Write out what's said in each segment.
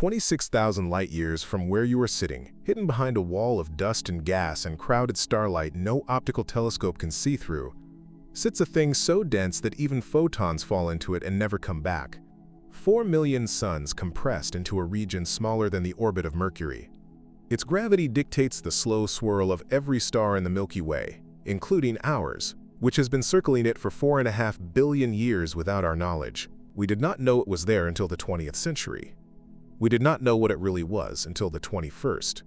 26,000 light-years from where you are sitting, hidden behind a wall of dust and gas and crowded starlight no optical telescope can see through, sits a thing so dense that even photons fall into it and never come back. 4 million suns compressed into a region smaller than the orbit of Mercury. Its gravity dictates the slow swirl of every star in the Milky Way, including ours, which has been circling it for 4.5 billion years without our knowledge. We did not know it was there until the 20th century. We did not know what it really was until the 21st.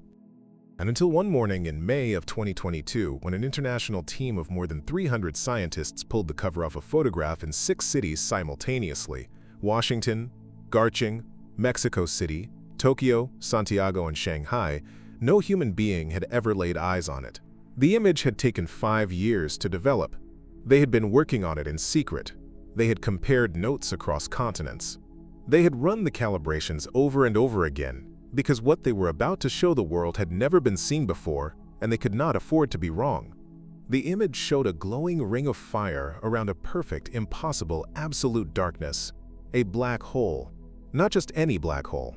And until one morning in May of 2022, when an international team of more than 300 scientists pulled the cover off a photograph in 6 cities simultaneously: Washington, Garching, Mexico City, Tokyo, Santiago, and Shanghai. No human being had ever laid eyes on it. The image had taken 5 years to develop. They had been working on it in secret. They had compared notes across continents. They had run the calibrations over and over again, because what they were about to show the world had never been seen before, and they could not afford to be wrong. The image showed a glowing ring of fire around a perfect, impossible, absolute darkness. A black hole. Not just any black hole.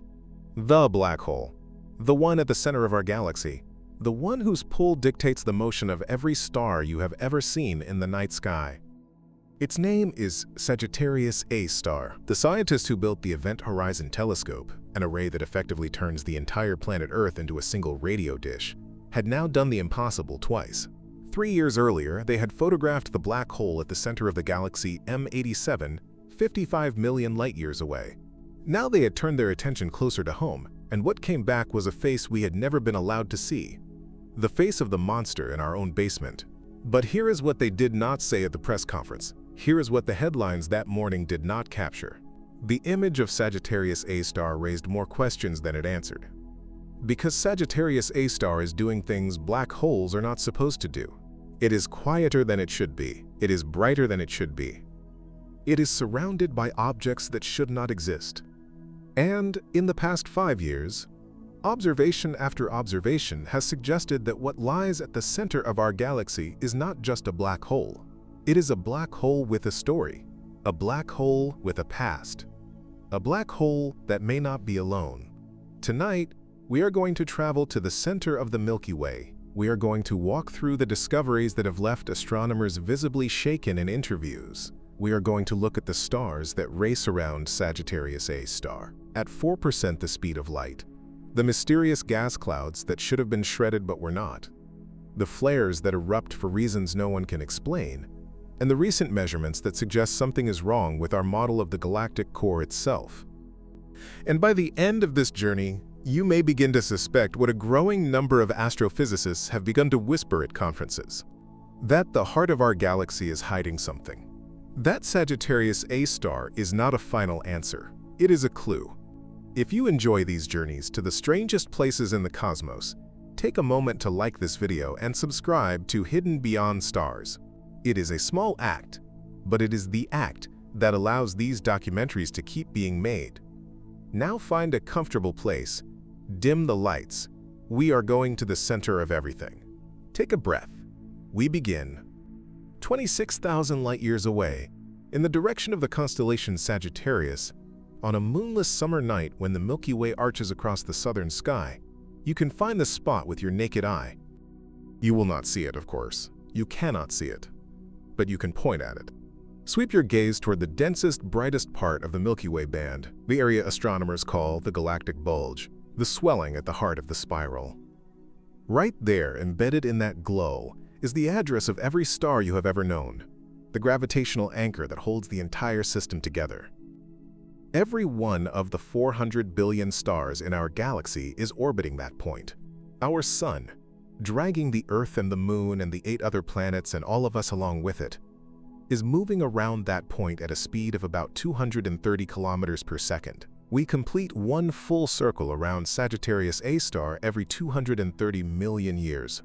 The black hole. The one at the center of our galaxy. The one whose pull dictates the motion of every star you have ever seen in the night sky. Its name is Sagittarius A star. The scientist who built the Event Horizon Telescope, an array that effectively turns the entire planet Earth into a single radio dish, had now done the impossible twice. 3 years earlier, they had photographed the black hole at the center of the galaxy M87, 55 million light-years away. Now they had turned their attention closer to home, and what came back was a face we had never been allowed to see. The face of the monster in our own basement. But here is what they did not say at the press conference. Here is what the headlines that morning did not capture. The image of Sagittarius A star raised more questions than it answered. Because Sagittarius A star is doing things black holes are not supposed to do. It is quieter than it should be. It is brighter than it should be. It is surrounded by objects that should not exist. And in the past 5 years, observation after observation has suggested that what lies at the center of our galaxy is not just a black hole. It is a black hole with a story, a black hole with a past, a black hole that may not be alone. Tonight, we are going to travel to the center of the Milky Way. We are going to walk through the discoveries that have left astronomers visibly shaken in interviews. We are going to look at the stars that race around Sagittarius A star at 4% the speed of light, the mysterious gas clouds that should have been shredded but were not, the flares that erupt for reasons no one can explain, and the recent measurements that suggest something is wrong with our model of the galactic core itself. And by the end of this journey, you may begin to suspect what a growing number of astrophysicists have begun to whisper at conferences: that the heart of our galaxy is hiding something. That Sagittarius A star is not a final answer. It is a clue. If you enjoy these journeys to the strangest places in the cosmos, take a moment to like this video and subscribe to Hidden Beyond Stars. It is a small act, but it is the act that allows these documentaries to keep being made. Now find a comfortable place, dim the lights. We are going to the center of everything. Take a breath. We begin. 26,000 light-years away, in the direction of the constellation Sagittarius, on a moonless summer night when the Milky Way arches across the southern sky, you can find the spot with your naked eye. You will not see it, of course. You cannot see it. But you can point at it. Sweep your gaze toward the densest, brightest part of the Milky Way band, the area astronomers call the galactic bulge, the swelling at the heart of the spiral. Right there, embedded in that glow, is the address of every star you have ever known, the gravitational anchor that holds the entire system together. Every one of the 400 billion stars in our galaxy is orbiting that point. Our sun, dragging the Earth and the Moon and the 8 other planets and all of us along with it, is moving around that point at a speed of about 230 kilometers per second. We complete one full circle around Sagittarius A star every 230 million years.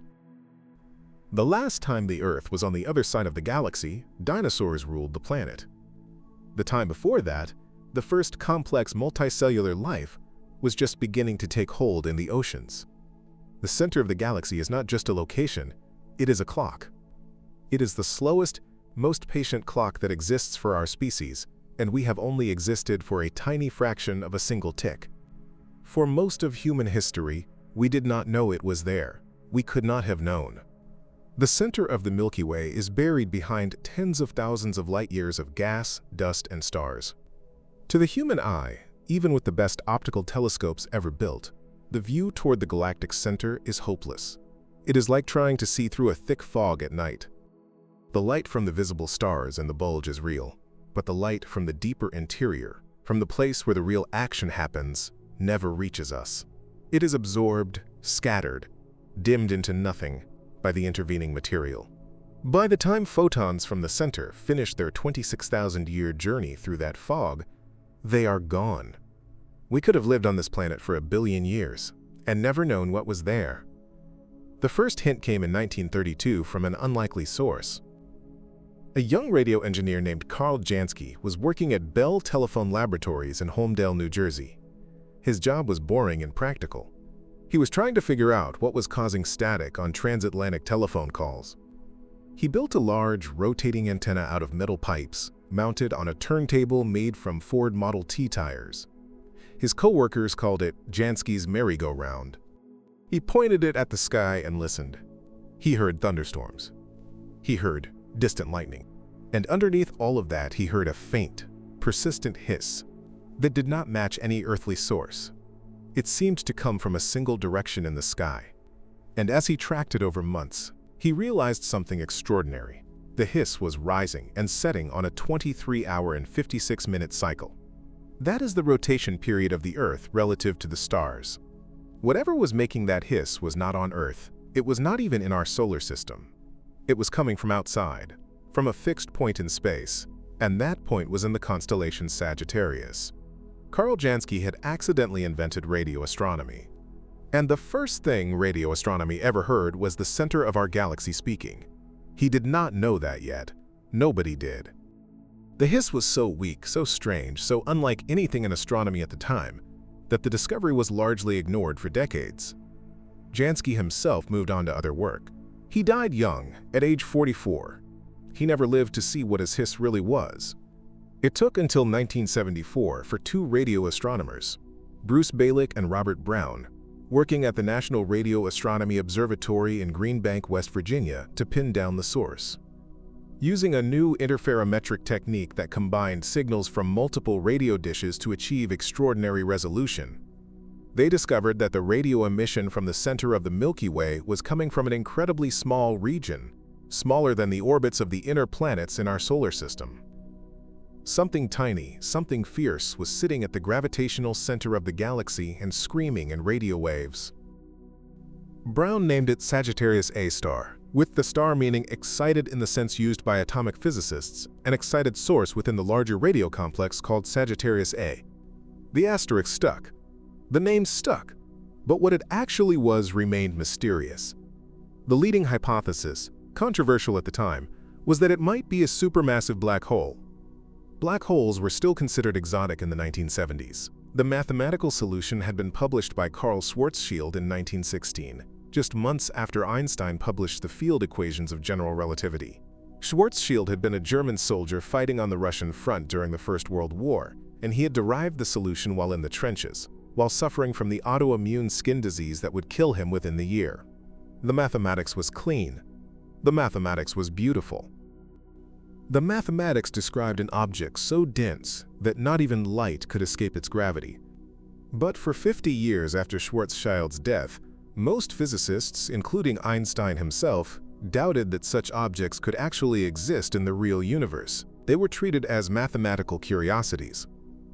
The last time the Earth was on the other side of the galaxy, dinosaurs ruled the planet. The time before that, the first complex multicellular life was just beginning to take hold in the oceans. The center of the galaxy is not just a location, it is a clock. It is the slowest, most patient clock that exists for our species, and we have only existed for a tiny fraction of a single tick. For most of human history, we did not know it was there. We could not have known. The center of the Milky Way is buried behind tens of thousands of light-years of gas, dust, and stars. To the human eye, even with the best optical telescopes ever built, the view toward the galactic center is hopeless. It is like trying to see through a thick fog at night. The light from the visible stars and the bulge is real, but the light from the deeper interior, from the place where the real action happens, never reaches us. It is absorbed, scattered, dimmed into nothing by the intervening material. By the time photons from the center finish their 26,000-year journey through that fog, they are gone. We could have lived on this planet for 1 billion years and never known what was there. The first hint came in 1932 from an unlikely source. A young radio engineer named Karl Jansky was working at Bell Telephone Laboratories in Holmdel, New Jersey. His job was boring and practical. He was trying to figure out what was causing static on transatlantic telephone calls. He built a large, rotating antenna out of metal pipes, mounted on a turntable made from Ford Model T tires. His co-workers called it Jansky's merry-go-round. He pointed it at the sky and listened. He heard thunderstorms. He heard distant lightning. And underneath all of that, he heard a faint, persistent hiss that did not match any earthly source. It seemed to come from a single direction in the sky. And as he tracked it over months, he realized something extraordinary. The hiss was rising and setting on a 23-hour and 56-minute cycle. That is the rotation period of the Earth relative to the stars. Whatever was making that hiss was not on Earth. It was not even in our solar system. It was coming from outside, from a fixed point in space, and that point was in the constellation Sagittarius. Karl Jansky had accidentally invented radio astronomy. And the first thing radio astronomy ever heard was the center of our galaxy speaking. He did not know that yet. Nobody did. The hiss was so weak, so strange, so unlike anything in astronomy at the time, that the discovery was largely ignored for decades. Jansky himself moved on to other work. He died young, at age 44. He never lived to see what his hiss really was. It took until 1974 for two radio astronomers, Bruce Balick and Robert Brown, working at the National Radio Astronomy Observatory in Green Bank, West Virginia, to pin down the source. Using a new interferometric technique that combined signals from multiple radio dishes to achieve extraordinary resolution, they discovered that the radio emission from the center of the Milky Way was coming from an incredibly small region, smaller than the orbits of the inner planets in our solar system. Something tiny, something fierce was sitting at the gravitational center of the galaxy and screaming in radio waves. Brown named it Sagittarius A star, with the star meaning excited in the sense used by atomic physicists, an excited source within the larger radio complex called Sagittarius A. The asterisk stuck. The name stuck, but what it actually was remained mysterious. The leading hypothesis, controversial at the time, was that it might be a supermassive black hole. Black holes were still considered exotic in the 1970s. The mathematical solution had been published by Karl Schwarzschild in 1916, just months after Einstein published the field equations of general relativity. Schwarzschild had been a German soldier fighting on the Russian front during the First World War, and he had derived the solution while in the trenches, while suffering from the autoimmune skin disease that would kill him within the year. The mathematics was clean. The mathematics was beautiful. The mathematics described an object so dense that not even light could escape its gravity. But for 50 years after Schwarzschild's death, most physicists, including Einstein himself, doubted that such objects could actually exist in the real universe. They were treated as mathematical curiosities.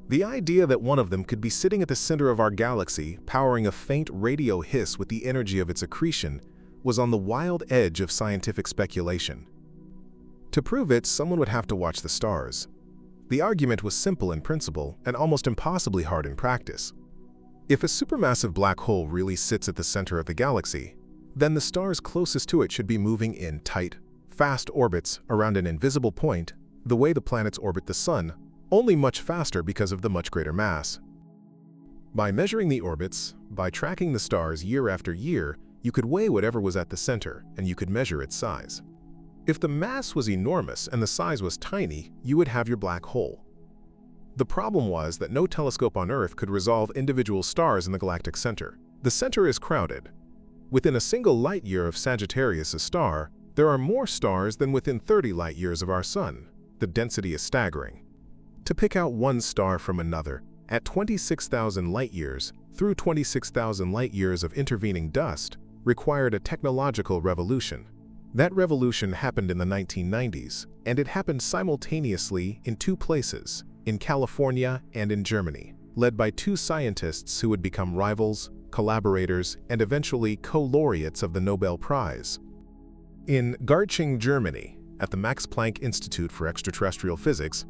The idea that one of them could be sitting at the center of our galaxy, powering a faint radio hiss with the energy of its accretion, was on the wild edge of scientific speculation. To prove it, someone would have to watch the stars. The argument was simple in principle and almost impossibly hard in practice. If a supermassive black hole really sits at the center of the galaxy, then the stars closest to it should be moving in tight, fast orbits around an invisible point, the way the planets orbit the Sun, only much faster because of the much greater mass. By measuring the orbits, by tracking the stars year after year, you could weigh whatever was at the center, and you could measure its size. If the mass was enormous and the size was tiny, you would have your black hole. The problem was that no telescope on Earth could resolve individual stars in the galactic center. The center is crowded. Within a single light-year of Sagittarius A star, there are more stars than within 30 light-years of our Sun. The density is staggering. To pick out one star from another, at 26,000 light-years through 26,000 light-years of intervening dust, required a technological revolution. That revolution happened in the 1990s, and it happened simultaneously in two places, in California and in Germany, led by two scientists who would become rivals, collaborators, and eventually co-laureates of the Nobel Prize. In Garching, Germany, at the Max Planck Institute for Extraterrestrial Physics,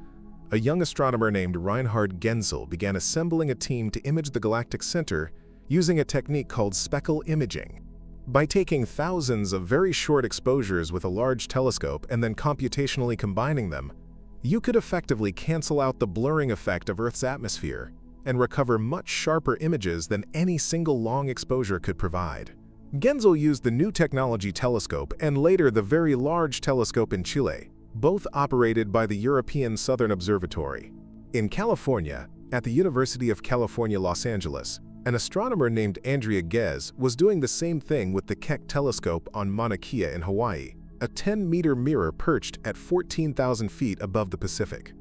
a young astronomer named Reinhard Genzel began assembling a team to image the galactic center using a technique called speckle imaging. By taking thousands of very short exposures with a large telescope and then computationally combining them, you could effectively cancel out the blurring effect of Earth's atmosphere and recover much sharper images than any single long exposure could provide. Genzel used the New Technology Telescope and later the Very Large Telescope in Chile, both operated by the European Southern Observatory. In California, at the University of California, Los Angeles, an astronomer named Andrea Ghez was doing the same thing with the Keck telescope on Mauna Kea in Hawaii, a 10-meter mirror perched at 14,000 feet above the Pacific.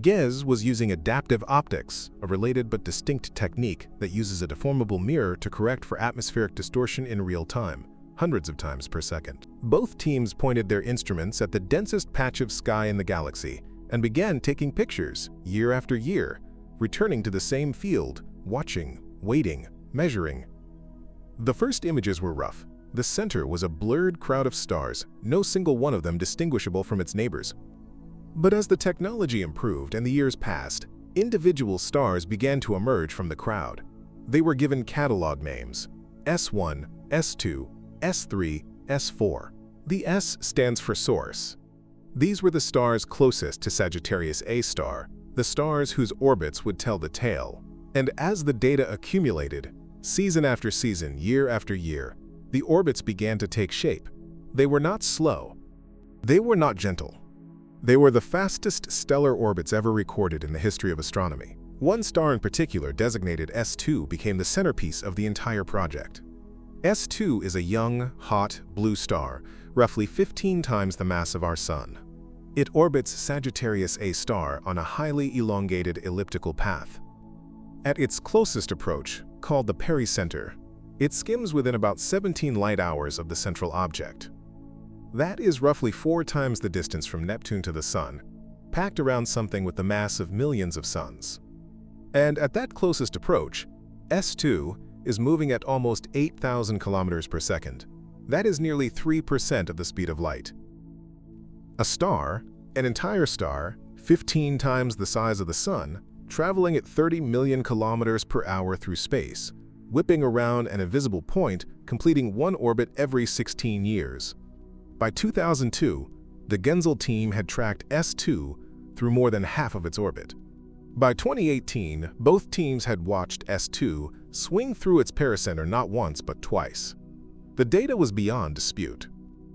Ghez was using adaptive optics, a related but distinct technique that uses a deformable mirror to correct for atmospheric distortion in real time, hundreds of times per second. Both teams pointed their instruments at the densest patch of sky in the galaxy and began taking pictures year after year, returning to the same field, watching, waiting, measuring. The first images were rough. The center was a blurred crowd of stars, no single one of them distinguishable from its neighbors. But as the technology improved and the years passed, individual stars began to emerge from the crowd. They were given catalog names: S1, S2, S3, S4. The S stands for source. These were the stars closest to Sagittarius A star, the stars whose orbits would tell the tale. And as the data accumulated, season after season, year after year, the orbits began to take shape. They were not slow. They were not gentle. They were the fastest stellar orbits ever recorded in the history of astronomy. One star in particular, designated S2, became the centerpiece of the entire project. S2 is a young, hot, blue star, roughly 15 times the mass of our Sun. It orbits Sagittarius A star on a highly elongated elliptical path. At its closest approach, called the pericenter, it skims within about 17 light hours of the central object. That is roughly 4 times the distance from Neptune to the Sun, packed around something with the mass of millions of suns. And at that closest approach, S2 is moving at almost 8,000 kilometers per second. That is nearly 3% of the speed of light. A star, an entire star, 15 times the size of the Sun, traveling at 30 million kilometers per hour through space, whipping around an invisible point, completing one orbit every 16 years. By 2002, the Genzel team had tracked S2 through more than half of its orbit. By 2018, both teams had watched S2 swing through its pericenter not once but twice. The data was beyond dispute.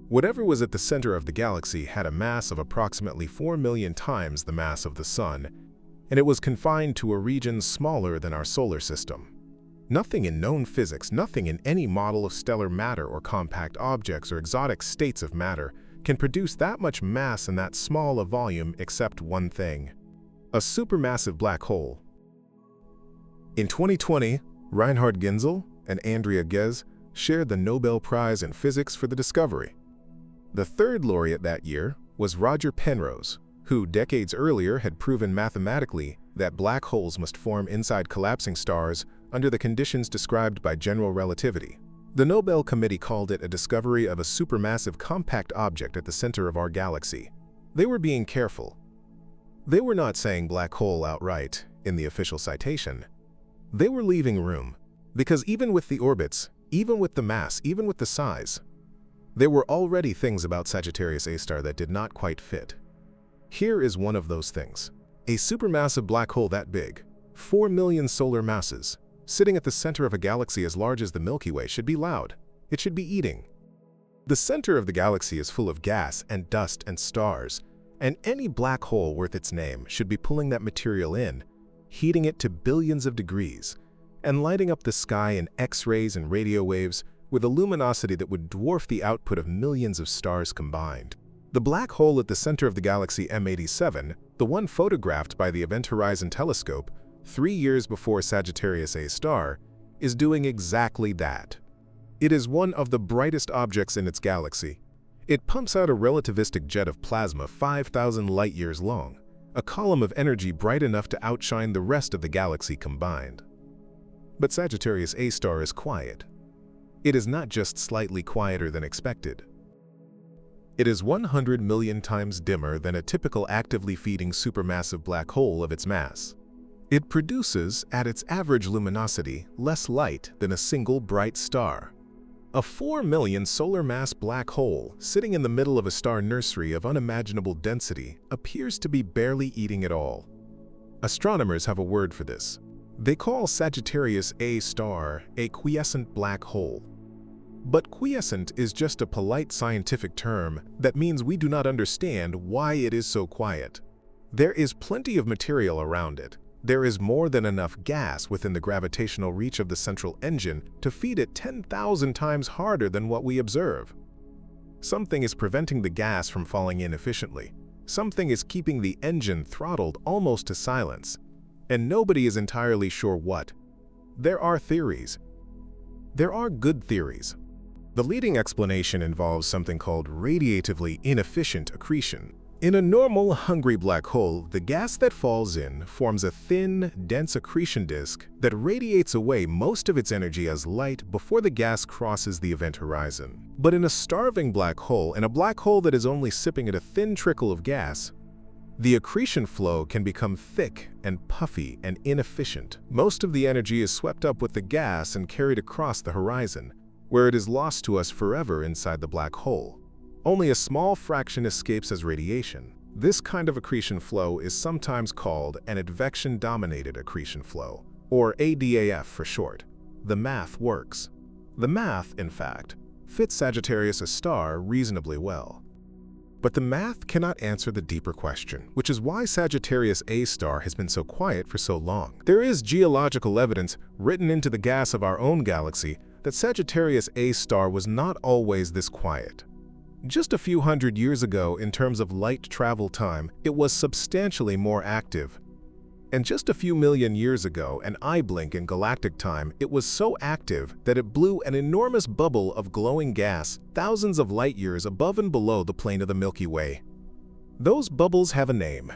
Whatever was at the center of the galaxy had a mass of approximately 4 million times the mass of the Sun, and it was confined to a region smaller than our solar system. Nothing in known physics, nothing in any model of stellar matter or compact objects or exotic states of matter can produce that much mass in that small a volume except one thing: a supermassive black hole. In 2020, Reinhard Genzel and Andrea Ghez shared the Nobel Prize in Physics for the discovery. The third laureate that year was Roger Penrose, who decades earlier had proven mathematically that black holes must form inside collapsing stars under the conditions described by general relativity. The Nobel Committee called it a discovery of a supermassive compact object at the center of our galaxy. They were being careful. They were not saying black hole outright in the official citation. They were leaving room, because even with the orbits, even with the mass, even with the size, there were already things about Sagittarius A star that did not quite fit. Here is one of those things. A supermassive black hole that big, 4 million solar masses, sitting at the center of a galaxy as large as the Milky Way should be loud. It should be eating. The center of the galaxy is full of gas and dust and stars, And any black hole worth its name should be pulling that material in, heating it to billions of degrees, and lighting up the sky in X-rays and radio waves with a luminosity that would dwarf the output of millions of stars combined. The black hole at the center of the galaxy M87, the one photographed by the Event Horizon Telescope 3 years before Sagittarius A star, is doing exactly that. It is one of the brightest objects in its galaxy. It pumps out a relativistic jet of plasma 5,000 light-years long, a column of energy bright enough to outshine the rest of the galaxy combined. But Sagittarius A star is quiet. It is not just slightly quieter than expected. It is 100 million times dimmer than a typical actively feeding supermassive black hole of its mass. It produces, at its average luminosity, less light than a single bright star. A 4 million solar mass black hole sitting in the middle of a star nursery of unimaginable density appears to be barely eating at all. Astronomers have a word for this. They call Sagittarius A star a quiescent black hole. But quiescent is just a polite scientific term that means we do not understand why it is so quiet. There is plenty of material around it. There is more than enough gas within the gravitational reach of the central engine to feed it 10,000 times harder than what we observe. Something is preventing the gas from falling in efficiently. Something is keeping the engine throttled almost to silence. And nobody is entirely sure what. There are theories. There are good theories. The leading explanation involves something called radiatively inefficient accretion. In a normal, hungry black hole, the gas that falls in forms a thin, dense accretion disk that radiates away most of its energy as light before the gas crosses the event horizon. But in a starving black hole, and a black hole that is only sipping at a thin trickle of gas, the accretion flow can become thick and puffy and inefficient. Most of the energy is swept up with the gas and carried across the horizon, where it is lost to us forever inside the black hole. Only a small fraction escapes as radiation. This kind of accretion flow is sometimes called an advection-dominated accretion flow, or ADAF for short. The math works. The math, in fact, fits Sagittarius A star reasonably well. But the math cannot answer the deeper question, which is why Sagittarius A star has been so quiet for so long. There is geological evidence written into the gas of our own galaxy that Sagittarius A star was not always this quiet. Just a few hundred years ago, in terms of light travel time, it was substantially more active. And just a few million years ago, an eye blink in galactic time, it was so active that it blew an enormous bubble of glowing gas thousands of light years above and below the plane of the Milky Way. Those bubbles have a name.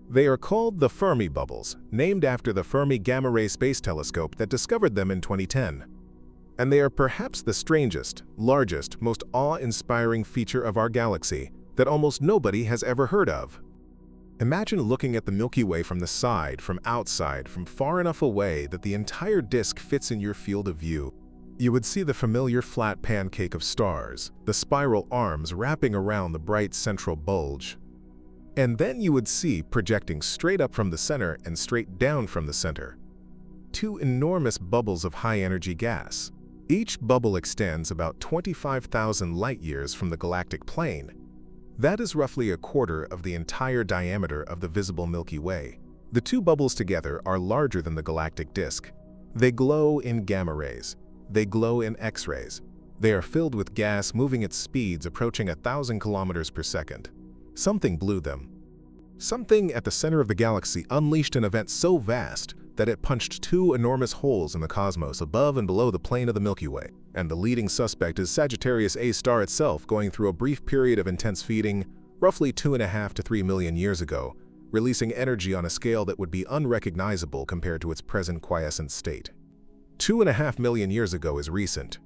They are called the Fermi bubbles, named after the Fermi Gamma Ray Space Telescope that discovered them in 2010. And they are perhaps the strangest, largest, most awe-inspiring feature of our galaxy that almost nobody has ever heard of. Imagine looking at the Milky Way from the side, from outside, from far enough away that the entire disk fits in your field of view. You would see the familiar flat pancake of stars, the spiral arms wrapping around the bright central bulge. And then you would see, projecting straight up from the center and straight down from the center, two enormous bubbles of high-energy gas. Each bubble extends about 25,000 light-years from the galactic plane. That is roughly a quarter of the entire diameter of the visible Milky Way. The two bubbles together are larger than the galactic disk. They glow in gamma rays. They glow in X-rays. They are filled with gas moving at speeds approaching 1,000 kilometers per second. Something blew them. Something at the center of the galaxy unleashed an event so vast that it punched two enormous holes in the cosmos above and below the plane of the Milky Way. And the leading suspect is Sagittarius A star itself, going through a brief period of intense feeding, roughly 2.5 to 3 million years ago, releasing energy on a scale that would be unrecognizable compared to its present quiescent state. 2.5 million years ago is recent.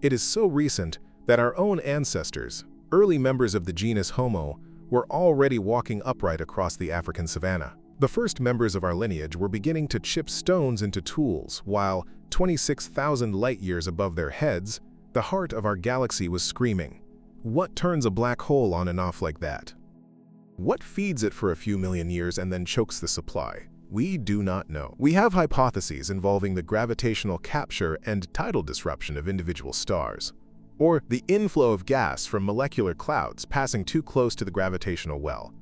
It is so recent that our own ancestors, early members of the genus Homo, were already walking upright across the African savanna. The first members of our lineage were beginning to chip stones into tools, while 26,000 light-years above their heads, the heart of our galaxy was screaming. What turns a black hole on and off like that? What feeds it for a few million years and then chokes the supply? We do not know. We have hypotheses involving the gravitational capture and tidal disruption of individual stars, or the inflow of gas from molecular clouds passing too close to the gravitational well.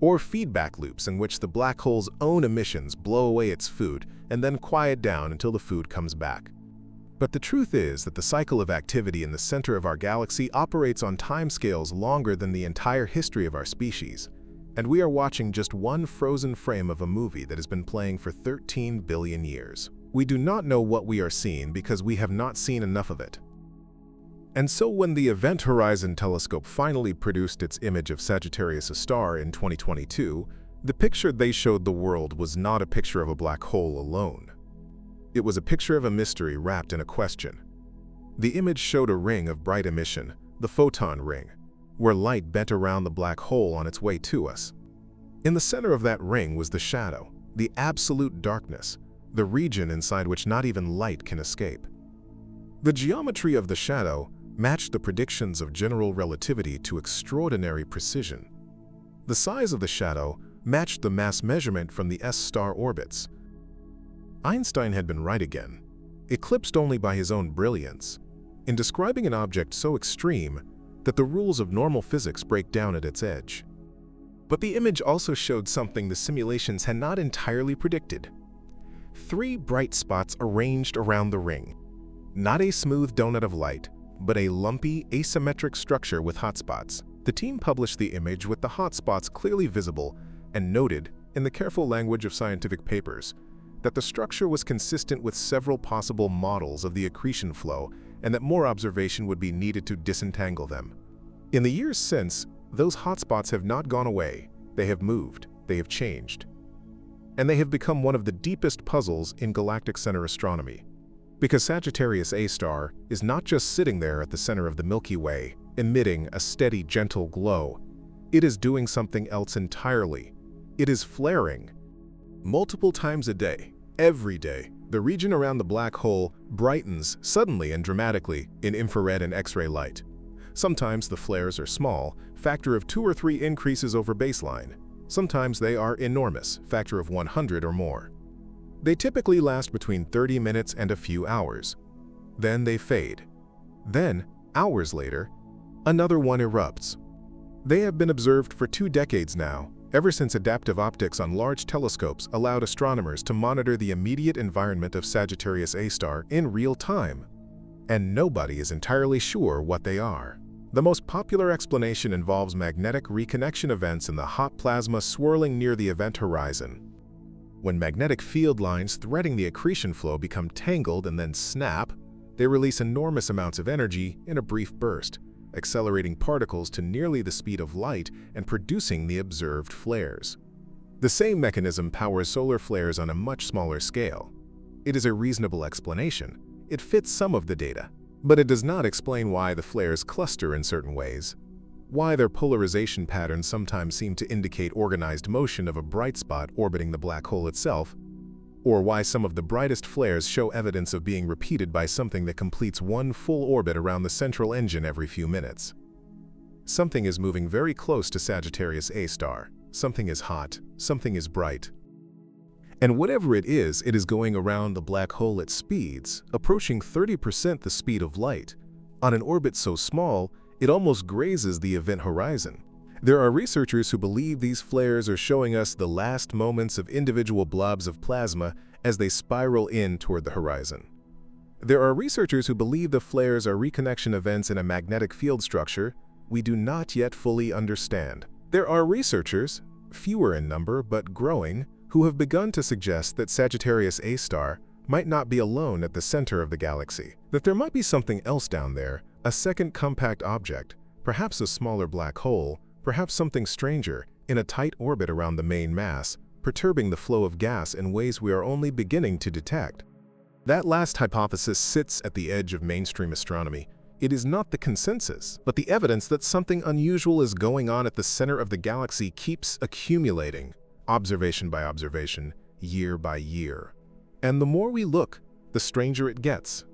or feedback loops in which the black hole's own emissions blow away its food and then quiet down until the food comes back. But the truth is that the cycle of activity in the center of our galaxy operates on timescales longer than the entire history of our species, and we are watching just one frozen frame of a movie that has been playing for 13 billion years. We do not know what we are seeing because we have not seen enough of it. And so when the Event Horizon Telescope finally produced its image of Sagittarius A in 2022, the picture they showed the world was not a picture of a black hole alone. It was a picture of a mystery wrapped in a question. The image showed a ring of bright emission, the photon ring, where light bent around the black hole on its way to us. In the center of that ring was the shadow, the absolute darkness, the region inside which not even light can escape. The geometry of the shadow matched the predictions of general relativity to extraordinary precision. The size of the shadow matched the mass measurement from the S-star orbits. Einstein had been right again, eclipsed only by his own brilliance, in describing an object so extreme that the rules of normal physics break down at its edge. But the image also showed something the simulations had not entirely predicted. 3 bright spots arranged around the ring. Not a smooth donut of light, but a lumpy, asymmetric structure with hotspots. The team published the image with the hotspots clearly visible and noted, in the careful language of scientific papers, that the structure was consistent with several possible models of the accretion flow and that more observation would be needed to disentangle them. In the years since, those hotspots have not gone away, they have moved, they have changed. And they have become one of the deepest puzzles in galactic center astronomy. Because Sagittarius A is not just sitting there at the center of the Milky Way, emitting a steady, gentle glow. It is doing something else entirely. It is flaring. Multiple times a day, every day, the region around the black hole brightens suddenly and dramatically in infrared and X-ray light. Sometimes the flares are small, factor of 2 or 3 increases over baseline. Sometimes they are enormous, factor of 100 or more. They typically last between 30 minutes and a few hours. Then they fade. Then, hours later, another one erupts. They have been observed for 2 decades now, ever since adaptive optics on large telescopes allowed astronomers to monitor the immediate environment of Sagittarius A in real time. And nobody is entirely sure what they are. The most popular explanation involves magnetic reconnection events in the hot plasma swirling near the event horizon. When magnetic field lines threading the accretion flow become tangled and then snap, they release enormous amounts of energy in a brief burst, accelerating particles to nearly the speed of light and producing the observed flares. The same mechanism powers solar flares on a much smaller scale. It is a reasonable explanation. It fits some of the data, but it does not explain why the flares cluster in certain ways, why their polarization patterns sometimes seem to indicate organized motion of a bright spot orbiting the black hole itself, or why some of the brightest flares show evidence of being repeated by something that completes one full orbit around the central engine every few minutes. Something is moving very close to Sagittarius A. Something is hot, something is bright. And whatever it is going around the black hole at speeds approaching 30% the speed of light, on an orbit so small it almost grazes the event horizon. There are researchers who believe these flares are showing us the last moments of individual blobs of plasma as they spiral in toward the horizon. There are researchers who believe the flares are reconnection events in a magnetic field structure we do not yet fully understand. There are researchers, fewer in number but growing, who have begun to suggest that Sagittarius A might not be alone at the center of the galaxy, that there might be something else down there, a second compact object, perhaps a smaller black hole, perhaps something stranger, in a tight orbit around the main mass, perturbing the flow of gas in ways we are only beginning to detect. That last hypothesis sits at the edge of mainstream astronomy. It is not the consensus, but the evidence that something unusual is going on at the center of the galaxy keeps accumulating, observation by observation, year by year. And the more we look, the stranger it gets.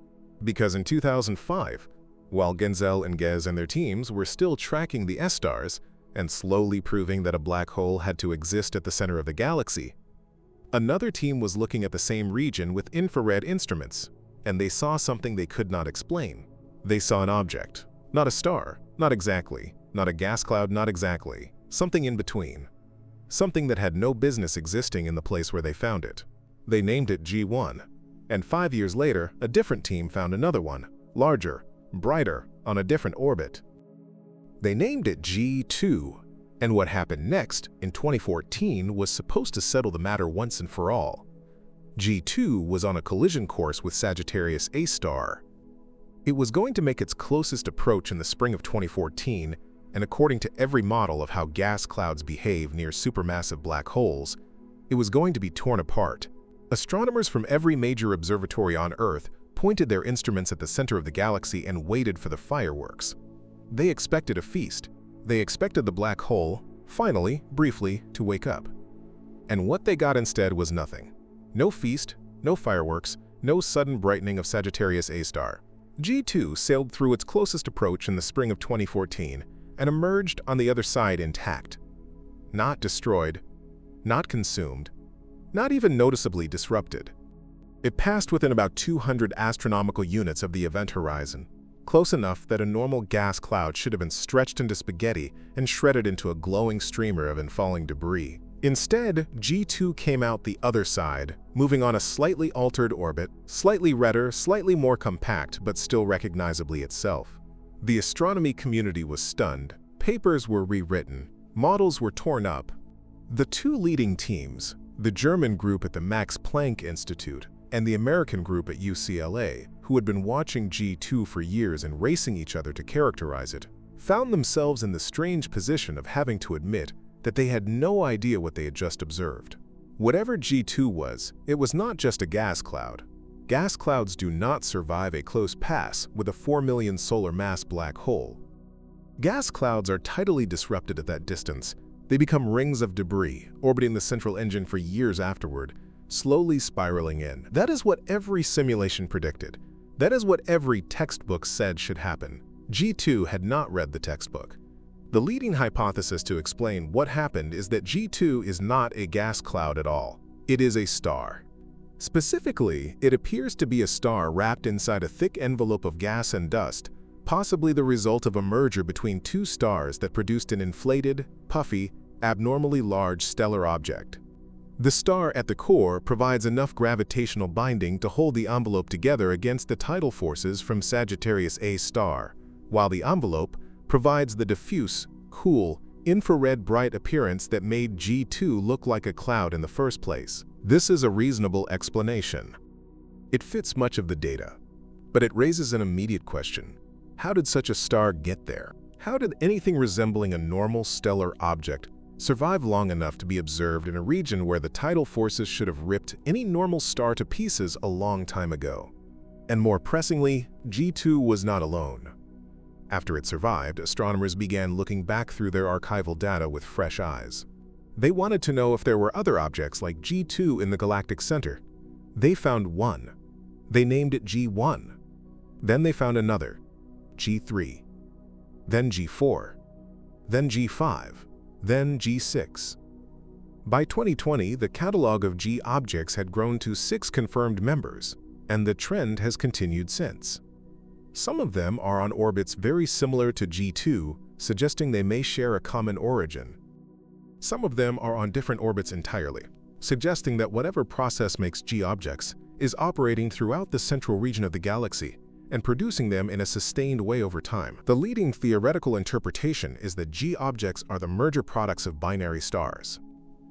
Because in 2005, while Genzel and Gez and their teams were still tracking the S-stars and slowly proving that a black hole had to exist at the center of the galaxy, another team was looking at the same region with infrared instruments, and they saw something they could not explain. They saw an object, not a star, not exactly, not a gas cloud, not exactly, something in between. something that had no business existing in the place where they found it. They named it G1, and 5 years later, a different team found another one, larger, brighter, on a different orbit. They named it G2, and what happened next, in 2014, was supposed to settle the matter once and for all. G2 was on a collision course with Sagittarius A star. It was going to make its closest approach in the spring of 2014, and according to every model of how gas clouds behave near supermassive black holes, it was going to be torn apart. Astronomers from every major observatory on Earth pointed their instruments at the center of the galaxy and waited for the fireworks. They expected a feast. They expected the black hole, finally, briefly, to wake up. And what they got instead was nothing. No feast, no fireworks, no sudden brightening of Sagittarius A star. G2 sailed through its closest approach in the spring of 2014 and emerged on the other side intact. Not destroyed, not consumed, not even noticeably disrupted. It passed within about 200 astronomical units of the event horizon, close enough that a normal gas cloud should have been stretched into spaghetti and shredded into a glowing streamer of infalling debris. Instead, G2 came out the other side, moving on a slightly altered orbit, slightly redder, slightly more compact, but still recognizably itself. The astronomy community was stunned, papers were rewritten, models were torn up. The two leading teams, the German group at the Max Planck Institute and the American group at UCLA, who had been watching G2 for years and racing each other to characterize it, found themselves in the strange position of having to admit that they had no idea what they had just observed. Whatever G2 was, it was not just a gas cloud. Gas clouds do not survive a close pass with a 4 million solar mass black hole. Gas clouds are tidally disrupted at that distance. They become rings of debris, orbiting the central engine for years afterward, slowly spiraling in. That is what every simulation predicted. That is what every textbook said should happen. G2 had not read the textbook. The leading hypothesis to explain what happened is that G2 is not a gas cloud at all. It is a star. Specifically, it appears to be a star wrapped inside a thick envelope of gas and dust, possibly the result of a merger between two stars that produced an inflated, puffy, abnormally large stellar object. The star at the core provides enough gravitational binding to hold the envelope together against the tidal forces from Sagittarius A star, while the envelope provides the diffuse, cool, infrared bright appearance that made G2 look like a cloud in the first place. This is a reasonable explanation. It fits much of the data, but it raises an immediate question. How did such a star get there? How did anything resembling a normal stellar object survive long enough to be observed in a region where the tidal forces should have ripped any normal star to pieces a long time ago? And more pressingly, G2 was not alone. After it survived, astronomers began looking back through their archival data with fresh eyes. They wanted to know if there were other objects like G2 in the galactic center. They found one. They named it G1. Then they found another, G3, then G4, then G5, then G6. By 2020, the catalog of G objects had grown to 6 confirmed members, and the trend has continued since. Some of them are on orbits very similar to G2, suggesting they may share a common origin. Some of them are on different orbits entirely, suggesting that whatever process makes G objects is operating throughout the central region of the galaxy and producing them in a sustained way over time. The leading theoretical interpretation is that G objects are the merger products of binary stars.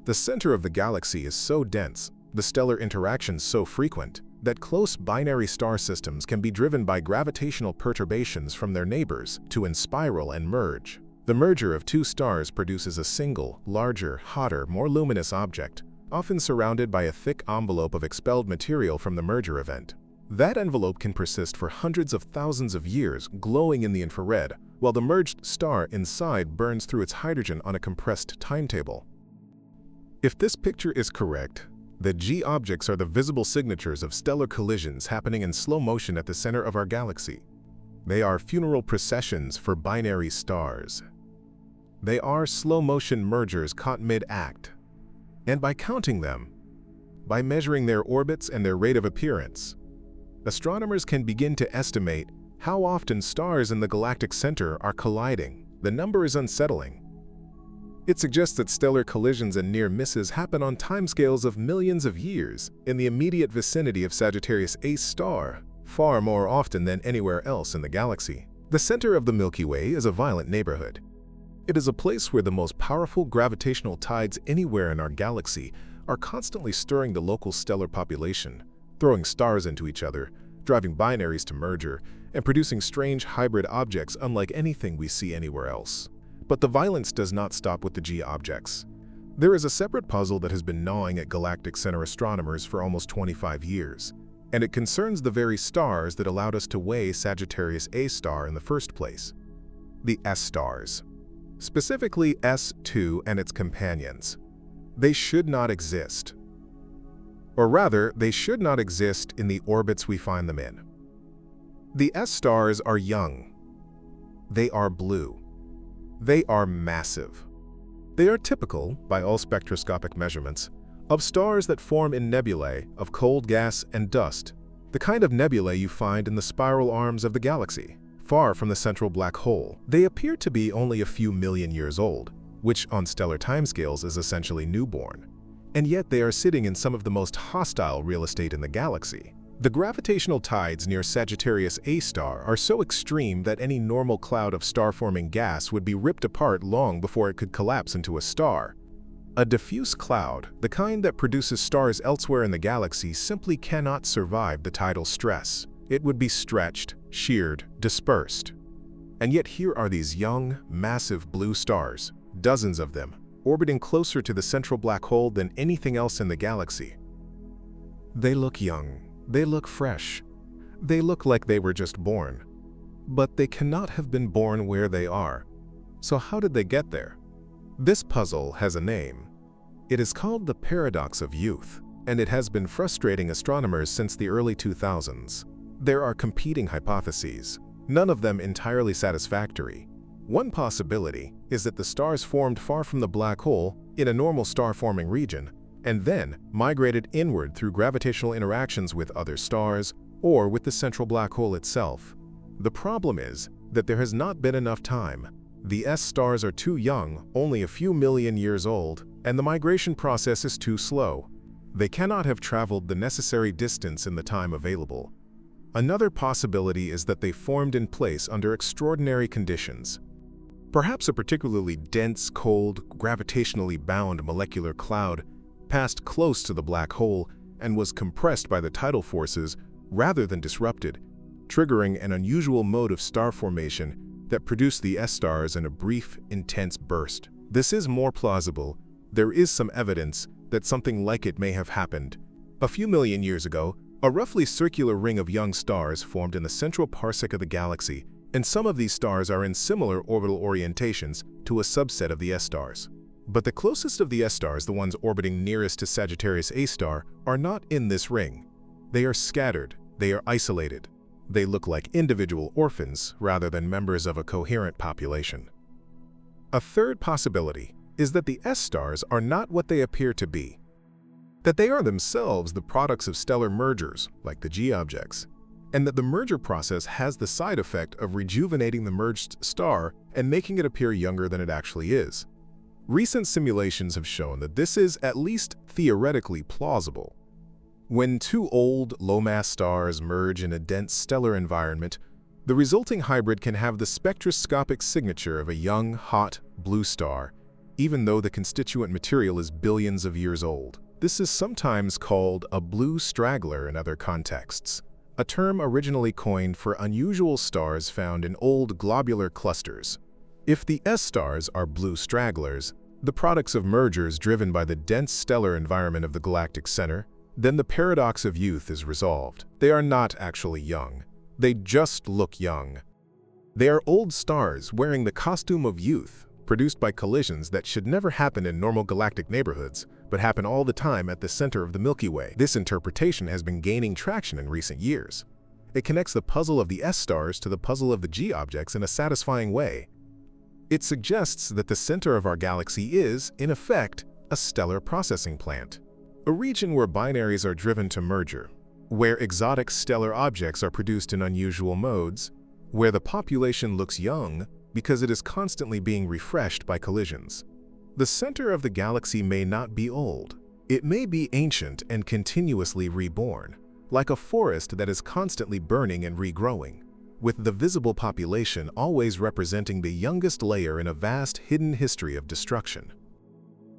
The center of the galaxy is so dense, the stellar interactions so frequent, that close binary star systems can be driven by gravitational perturbations from their neighbors to enspiral and merge. The merger of two stars produces a single, larger, hotter, more luminous object, often surrounded by a thick envelope of expelled material from the merger event. That envelope can persist for hundreds of thousands of years, glowing in the infrared, while the merged star inside burns through its hydrogen on a compressed timetable. If this picture is correct, the G objects are the visible signatures of stellar collisions happening in slow motion at the center of our galaxy. They are funeral processions for binary stars. They are slow-motion mergers caught mid-act. And by counting them, by measuring their orbits and their rate of appearance, astronomers can begin to estimate how often stars in the galactic center are colliding. The number is unsettling. It suggests that stellar collisions and near misses happen on timescales of millions of years in the immediate vicinity of Sagittarius A star, far more often than anywhere else in the galaxy. The center of the Milky Way is a violent neighborhood. It is a place where the most powerful gravitational tides anywhere in our galaxy are constantly stirring the local stellar population, throwing stars into each other, driving binaries to merger, and producing strange hybrid objects unlike anything we see anywhere else. But the violence does not stop with the G objects. There is a separate puzzle that has been gnawing at galactic center astronomers for almost 25 years, and it concerns the very stars that allowed us to weigh Sagittarius A star in the first place, the S stars. Specifically S2 and its companions. They should not exist. Or rather, they should not exist in the orbits we find them in. The S stars are young. They are blue. They are massive. They are typical, by all spectroscopic measurements, of stars that form in nebulae of cold gas and dust, the kind of nebulae you find in the spiral arms of the galaxy, far from the central black hole. They appear to be only a few million years old, which on stellar timescales is essentially newborn, and yet they are sitting in some of the most hostile real estate in the galaxy. The gravitational tides near Sagittarius A star are so extreme that any normal cloud of star-forming gas would be ripped apart long before it could collapse into a star. A diffuse cloud, the kind that produces stars elsewhere in the galaxy, simply cannot survive the tidal stress. It would be stretched, sheared, dispersed. And yet here are these young, massive blue stars, dozens of them, orbiting closer to the central black hole than anything else in the galaxy. They look young. They look fresh. They look like they were just born. But they cannot have been born where they are. So how did they get there? This puzzle has a name. It is called the paradox of youth, and it has been frustrating astronomers since the early 2000s. There are competing hypotheses, none of them entirely satisfactory. One possibility is that the stars formed far from the black hole in a normal star-forming region, and then migrated inward through gravitational interactions with other stars or with the central black hole itself. The problem is that there has not been enough time. The S stars are too young, only a few million years old, and the migration process is too slow. They cannot have traveled the necessary distance in the time available. Another possibility is that they formed in place under extraordinary conditions. Perhaps a particularly dense, cold, gravitationally bound molecular cloud passed close to the black hole and was compressed by the tidal forces rather than disrupted, triggering an unusual mode of star formation that produced the S stars in a brief, intense burst. This is more plausible. There is some evidence that something like it may have happened. A few million years ago, a roughly circular ring of young stars formed in the central parsec of the galaxy, and some of these stars are in similar orbital orientations to a subset of the S stars. But the closest of the S stars, the ones orbiting nearest to Sagittarius A star, are not in this ring. They are scattered, they are isolated. They look like individual orphans rather than members of a coherent population. A third possibility is that the S stars are not what they appear to be. That they are themselves the products of stellar mergers, like the G objects, and that the merger process has the side effect of rejuvenating the merged star and making it appear younger than it actually is. Recent simulations have shown that this is at least theoretically plausible. When two old, low-mass stars merge in a dense stellar environment, the resulting hybrid can have the spectroscopic signature of a young, hot, blue star, even though the constituent material is billions of years old. This is sometimes called a blue straggler in other contexts, a term originally coined for unusual stars found in old globular clusters. If the S stars are blue stragglers, the products of mergers driven by the dense stellar environment of the galactic center, then the paradox of youth is resolved. They are not actually young. They just look young. They are old stars wearing the costume of youth, produced by collisions that should never happen in normal galactic neighborhoods, but happen all the time at the center of the Milky Way. This interpretation has been gaining traction in recent years. It connects the puzzle of the S stars to the puzzle of the G objects in a satisfying way. It suggests that the center of our galaxy is, in effect, a stellar processing plant, a region where binaries are driven to merger, where exotic stellar objects are produced in unusual modes, where the population looks young because it is constantly being refreshed by collisions. The center of the galaxy may not be old. It may be ancient and continuously reborn, like a forest that is constantly burning and regrowing, with the visible population always representing the youngest layer in a vast hidden history of destruction.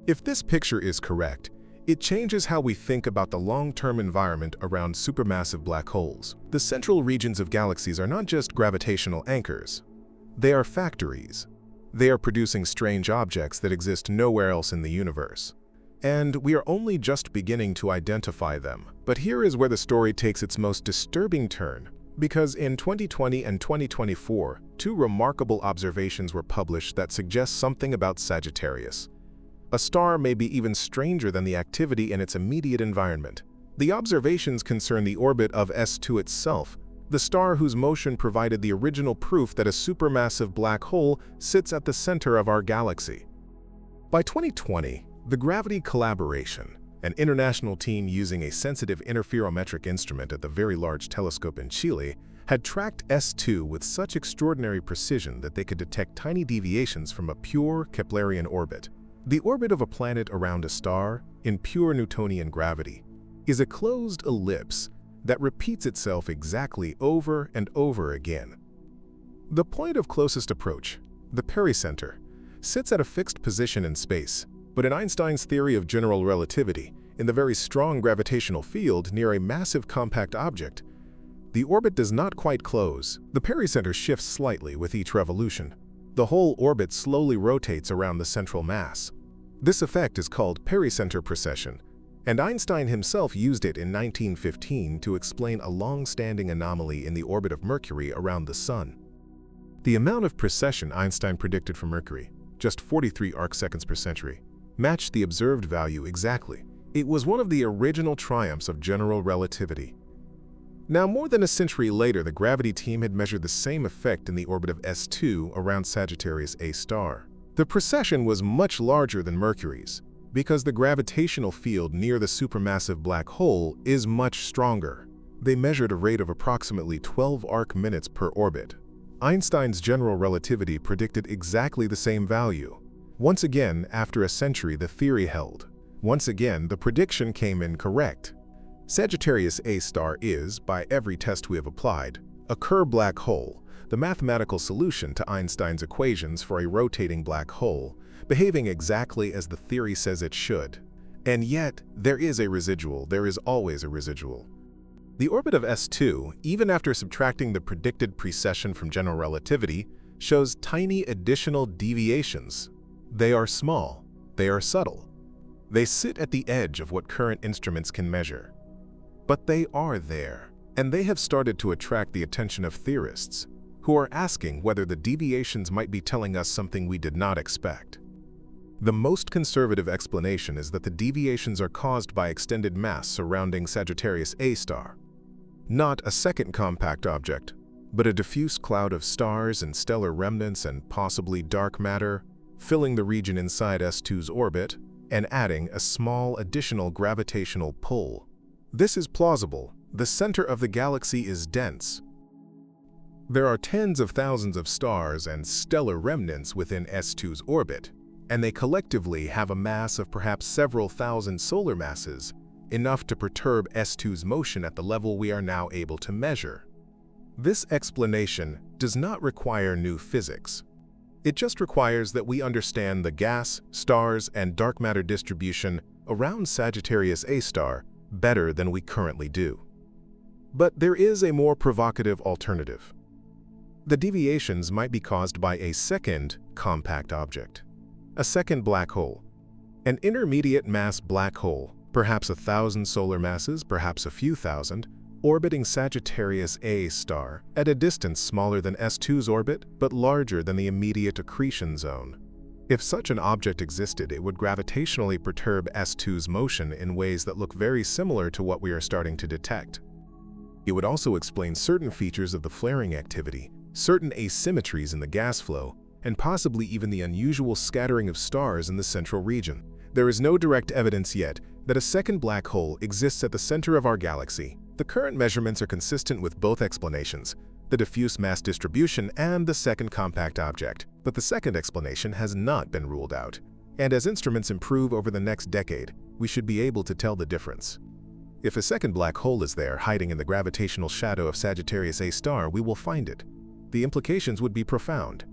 If this picture is correct, it changes how we think about the long-term environment around supermassive black holes. The central regions of galaxies are not just gravitational anchors. They are factories. They are producing strange objects that exist nowhere else in the universe. And we are only just beginning to identify them. But here is where the story takes its most disturbing turn, because in 2020 and 2024, two remarkable observations were published that suggest something about Sagittarius. A star may be even stranger than the activity in its immediate environment. The observations concern the orbit of S2 itself, the star whose motion provided the original proof that a supermassive black hole sits at the center of our galaxy. By 2020, the Gravity Collaboration, an international team using a sensitive interferometric instrument at the Very Large Telescope in Chile, had tracked S2 with such extraordinary precision that they could detect tiny deviations from a pure Keplerian orbit. The orbit of a planet around a star, in pure Newtonian gravity, is a closed ellipse that repeats itself exactly over and over again. The point of closest approach, the pericenter, sits at a fixed position in space, but in Einstein's theory of general relativity, in the very strong gravitational field near a massive compact object, the orbit does not quite close. The pericenter shifts slightly with each revolution. The whole orbit slowly rotates around the central mass. This effect is called pericenter precession, and Einstein himself used it in 1915 to explain a long-standing anomaly in the orbit of Mercury around the Sun. The amount of precession Einstein predicted for Mercury, just 43 arcseconds per century, matched the observed value exactly. It was one of the original triumphs of general relativity. Now, more than a century later, the gravity team had measured the same effect in the orbit of S2 around Sagittarius A star. The precession was much larger than Mercury's, because the gravitational field near the supermassive black hole is much stronger. They measured a rate of approximately 12 arc-minutes per orbit. Einstein's general relativity predicted exactly the same value. Once again, after a century, the theory held. Once again, the prediction came in correct. Sagittarius A star is, by every test we have applied, a Kerr black hole, the mathematical solution to Einstein's equations for a rotating black hole, behaving exactly as the theory says it should. And yet, there is a residual. There is always a residual. The orbit of S2, even after subtracting the predicted precession from general relativity, shows tiny additional deviations. They are small. They are subtle. They sit at the edge of what current instruments can measure. But they are there, and they have started to attract the attention of theorists, who are asking whether the deviations might be telling us something we did not expect. The most conservative explanation is that the deviations are caused by extended mass surrounding Sagittarius A star. Not a second compact object, but a diffuse cloud of stars and stellar remnants and possibly dark matter, filling the region inside S2's orbit and adding a small additional gravitational pull. This is plausible. The center of the galaxy is dense. There are tens of thousands of stars and stellar remnants within S2's orbit, and they collectively have a mass of perhaps several thousand solar masses, enough to perturb S2's motion at the level we are now able to measure. This explanation does not require new physics. It just requires that we understand the gas, stars, and dark matter distribution around Sagittarius A star better than we currently do. But there is a more provocative alternative. The deviations might be caused by a second compact object, a second black hole, an intermediate mass black hole, perhaps 1,000 solar masses, perhaps a few thousand, orbiting Sagittarius A star at a distance smaller than S2's orbit but larger than the immediate accretion zone. If such an object existed, it would gravitationally perturb S2's motion in ways that look very similar to what we are starting to detect. It would also explain certain features of the flaring activity, certain asymmetries in the gas flow, and possibly even the unusual scattering of stars in the central region. There is no direct evidence yet that a second black hole exists at the center of our galaxy. The current measurements are consistent with both explanations, the diffuse mass distribution and the second compact object. But the second explanation has not been ruled out. And as instruments improve over the next decade, we should be able to tell the difference. If a second black hole is there, hiding in the gravitational shadow of Sagittarius A star, we will find it. The implications would be profound.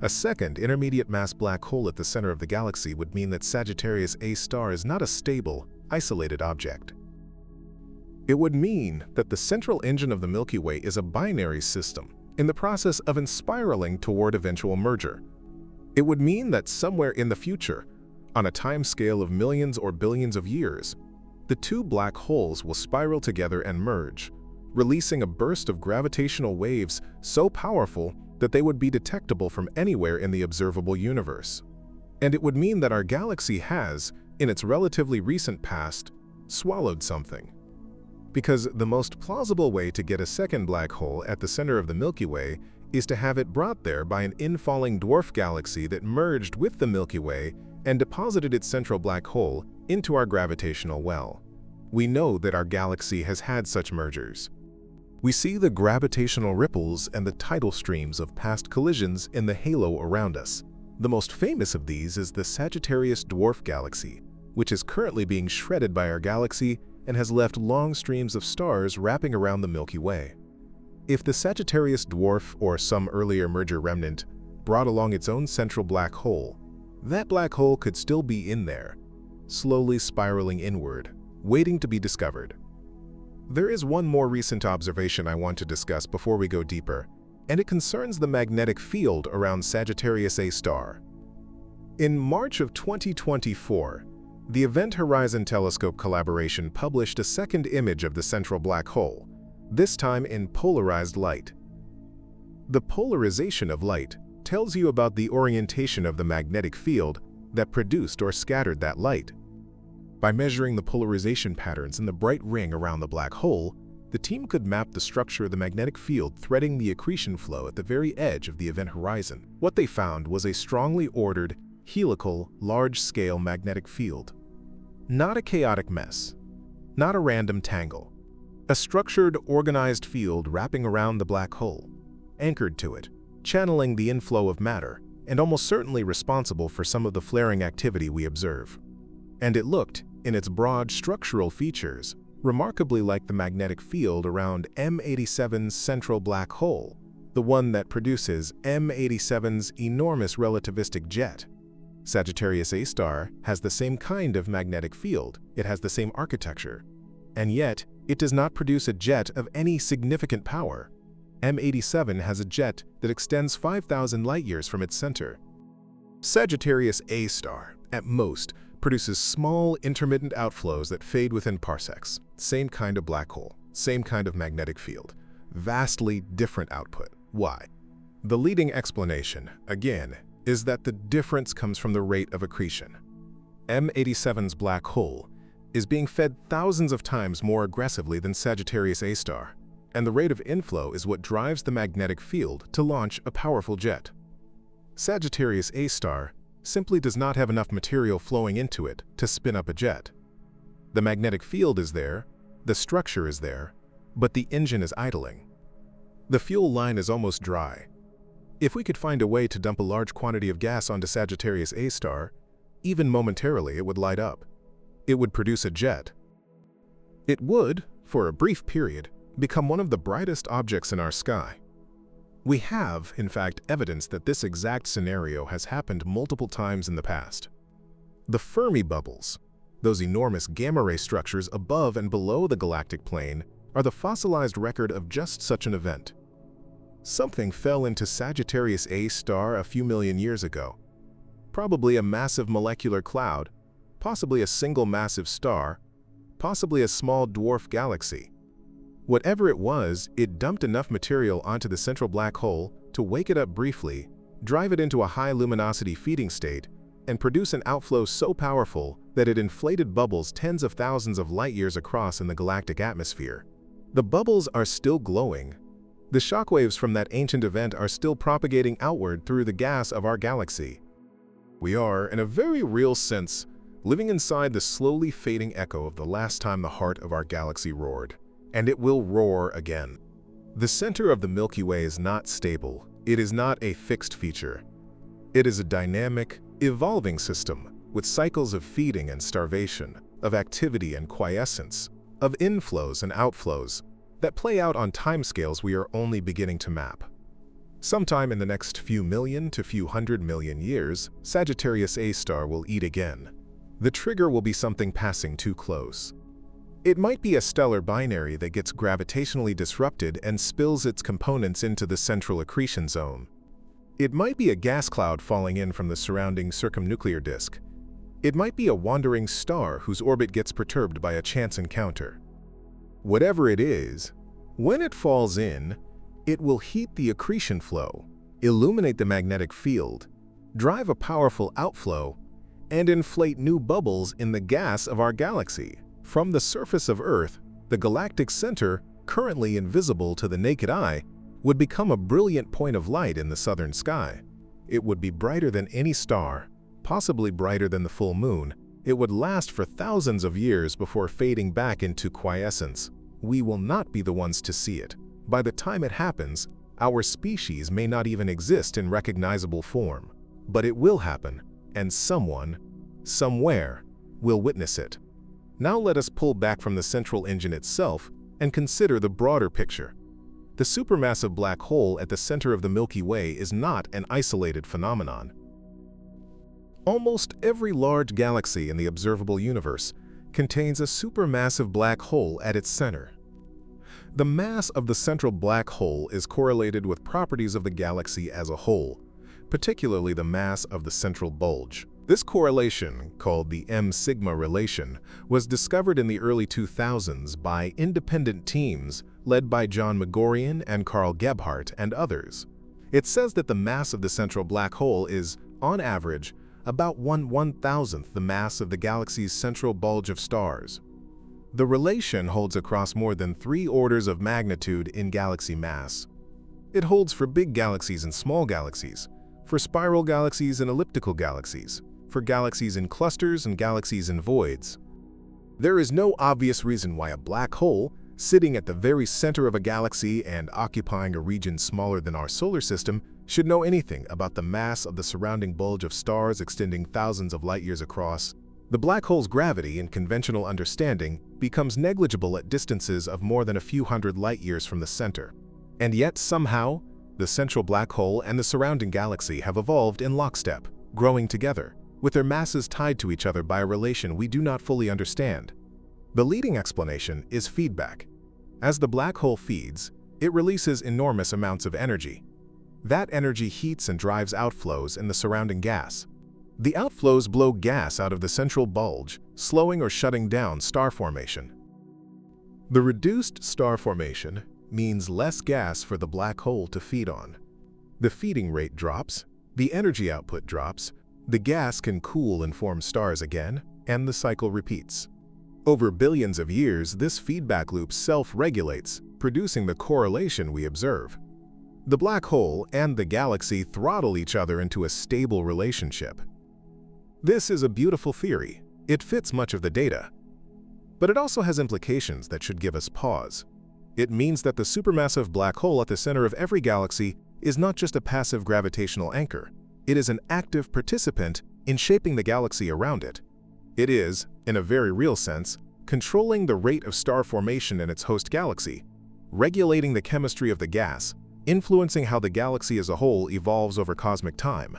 A second intermediate mass black hole at the center of the galaxy would mean that Sagittarius A star is not a stable, isolated object. It would mean that the central engine of the Milky Way is a binary system in the process of spiraling toward eventual merger. It would mean that somewhere in the future, on a time scale of millions or billions of years, the two black holes will spiral together and merge, releasing a burst of gravitational waves so powerful that they would be detectable from anywhere in the observable universe. And it would mean that our galaxy has, in its relatively recent past, swallowed something. Because the most plausible way to get a second black hole at the center of the Milky Way is to have it brought there by an infalling dwarf galaxy that merged with the Milky Way and deposited its central black hole into our gravitational well. We know that our galaxy has had such mergers. We see the gravitational ripples and the tidal streams of past collisions in the halo around us. The most famous of these is the Sagittarius dwarf galaxy, which is currently being shredded by our galaxy and has left long streams of stars wrapping around the Milky Way. If the Sagittarius dwarf or some earlier merger remnant brought along its own central black hole, that black hole could still be in there, slowly spiraling inward, waiting to be discovered. There is one more recent observation I want to discuss before we go deeper, and it concerns the magnetic field around Sagittarius A star. In March of 2024, the Event Horizon Telescope collaboration published a second image of the central black hole, this time in polarized light. The polarization of light tells you about the orientation of the magnetic field that produced or scattered that light. By measuring the polarization patterns in the bright ring around the black hole, the team could map the structure of the magnetic field threading the accretion flow at the very edge of the event horizon. What they found was a strongly ordered, helical, large-scale magnetic field. Not a chaotic mess, not a random tangle. A structured, organized field wrapping around the black hole, anchored to it, channeling the inflow of matter, and almost certainly responsible for some of the flaring activity we observe. And it looked, in its broad structural features, remarkably like the magnetic field around M87's central black hole, the one that produces M87's enormous relativistic jet. Sagittarius A star has the same kind of magnetic field, it has the same architecture, and yet it does not produce a jet of any significant power. M87 has a jet that extends 5,000 light-years from its center. Sagittarius A star, at most, produces small, intermittent outflows that fade within parsecs. Same kind of black hole, same kind of magnetic field. Vastly different output. Why? The leading explanation, again, is that the difference comes from the rate of accretion. M87's black hole is being fed thousands of times more aggressively than Sagittarius A star, and the rate of inflow is what drives the magnetic field to launch a powerful jet. Sagittarius A star simply does not have enough material flowing into it to spin up a jet. The magnetic field is there, the structure is there, but the engine is idling. The fuel line is almost dry. If we could find a way to dump a large quantity of gas onto Sagittarius A star, even momentarily it would light up. It would produce a jet. It would, for a brief period, become one of the brightest objects in our sky. We have, in fact, evidence that this exact scenario has happened multiple times in the past. The Fermi bubbles, those enormous gamma-ray structures above and below the galactic plane, are the fossilized record of just such an event. Something fell into Sagittarius A star a few million years ago. Probably a massive molecular cloud, possibly a single massive star, possibly a small dwarf galaxy. Whatever it was, it dumped enough material onto the central black hole to wake it up briefly, drive it into a high luminosity feeding state, and produce an outflow so powerful that it inflated bubbles tens of thousands of light-years across in the galactic atmosphere. The bubbles are still glowing. The shockwaves from that ancient event are still propagating outward through the gas of our galaxy. We are, in a very real sense, living inside the slowly fading echo of the last time the heart of our galaxy roared. And it will roar again. The center of the Milky Way is not stable. It is not a fixed feature. It is a dynamic, evolving system, with cycles of feeding and starvation, of activity and quiescence, of inflows and outflows that play out on timescales we are only beginning to map. Sometime in the next few million to few hundred million years, Sagittarius A star will eat again. The trigger will be something passing too close. It might be a stellar binary that gets gravitationally disrupted and spills its components into the central accretion zone. It might be a gas cloud falling in from the surrounding circumnuclear disk. It might be a wandering star whose orbit gets perturbed by a chance encounter. Whatever it is, when it falls in, it will heat the accretion flow, illuminate the magnetic field, drive a powerful outflow, and inflate new bubbles in the gas of our galaxy. From the surface of Earth, the galactic center, currently invisible to the naked eye, would become a brilliant point of light in the southern sky. It would be brighter than any star, possibly brighter than the full moon. It would last for thousands of years before fading back into quiescence. We will not be the ones to see it. By the time it happens, our species may not even exist in recognizable form. But it will happen, and someone, somewhere, will witness it. Now let us pull back from the central engine itself and consider the broader picture. The supermassive black hole at the center of the Milky Way is not an isolated phenomenon. Almost every large galaxy in the observable universe contains a supermassive black hole at its center. The mass of the central black hole is correlated with properties of the galaxy as a whole, particularly the mass of the central bulge. This correlation, called the M-sigma relation, was discovered in the early 2000s by independent teams led by John Gregorian and Carl Gebhardt and others. It says that the mass of the central black hole is, on average, about 1/1000th the mass of the galaxy's central bulge of stars. The relation holds across more than 3 orders of magnitude in galaxy mass. It holds for big galaxies and small galaxies, for spiral galaxies and elliptical galaxies, for galaxies in clusters and galaxies in voids. There is no obvious reason why a black hole, sitting at the very center of a galaxy and occupying a region smaller than our solar system, should know anything about the mass of the surrounding bulge of stars extending thousands of light-years across. The black hole's gravity, in conventional understanding, becomes negligible at distances of more than a few hundred light-years from the center. And yet, somehow, the central black hole and the surrounding galaxy have evolved in lockstep, growing together, with their masses tied to each other by a relation we do not fully understand. The leading explanation is feedback. As the black hole feeds, it releases enormous amounts of energy. That energy heats and drives outflows in the surrounding gas. The outflows blow gas out of the central bulge, slowing or shutting down star formation. The reduced star formation means less gas for the black hole to feed on. The feeding rate drops, the energy output drops, the gas can cool and form stars again, and the cycle repeats. Over billions of years, this feedback loop self-regulates, producing the correlation we observe. The black hole and the galaxy throttle each other into a stable relationship. This is a beautiful theory. It fits much of the data. But it also has implications that should give us pause. It means that the supermassive black hole at the center of every galaxy is not just a passive gravitational anchor. It is an active participant in shaping the galaxy around it. It is, in a very real sense, controlling the rate of star formation in its host galaxy, regulating the chemistry of the gas, influencing how the galaxy as a whole evolves over cosmic time.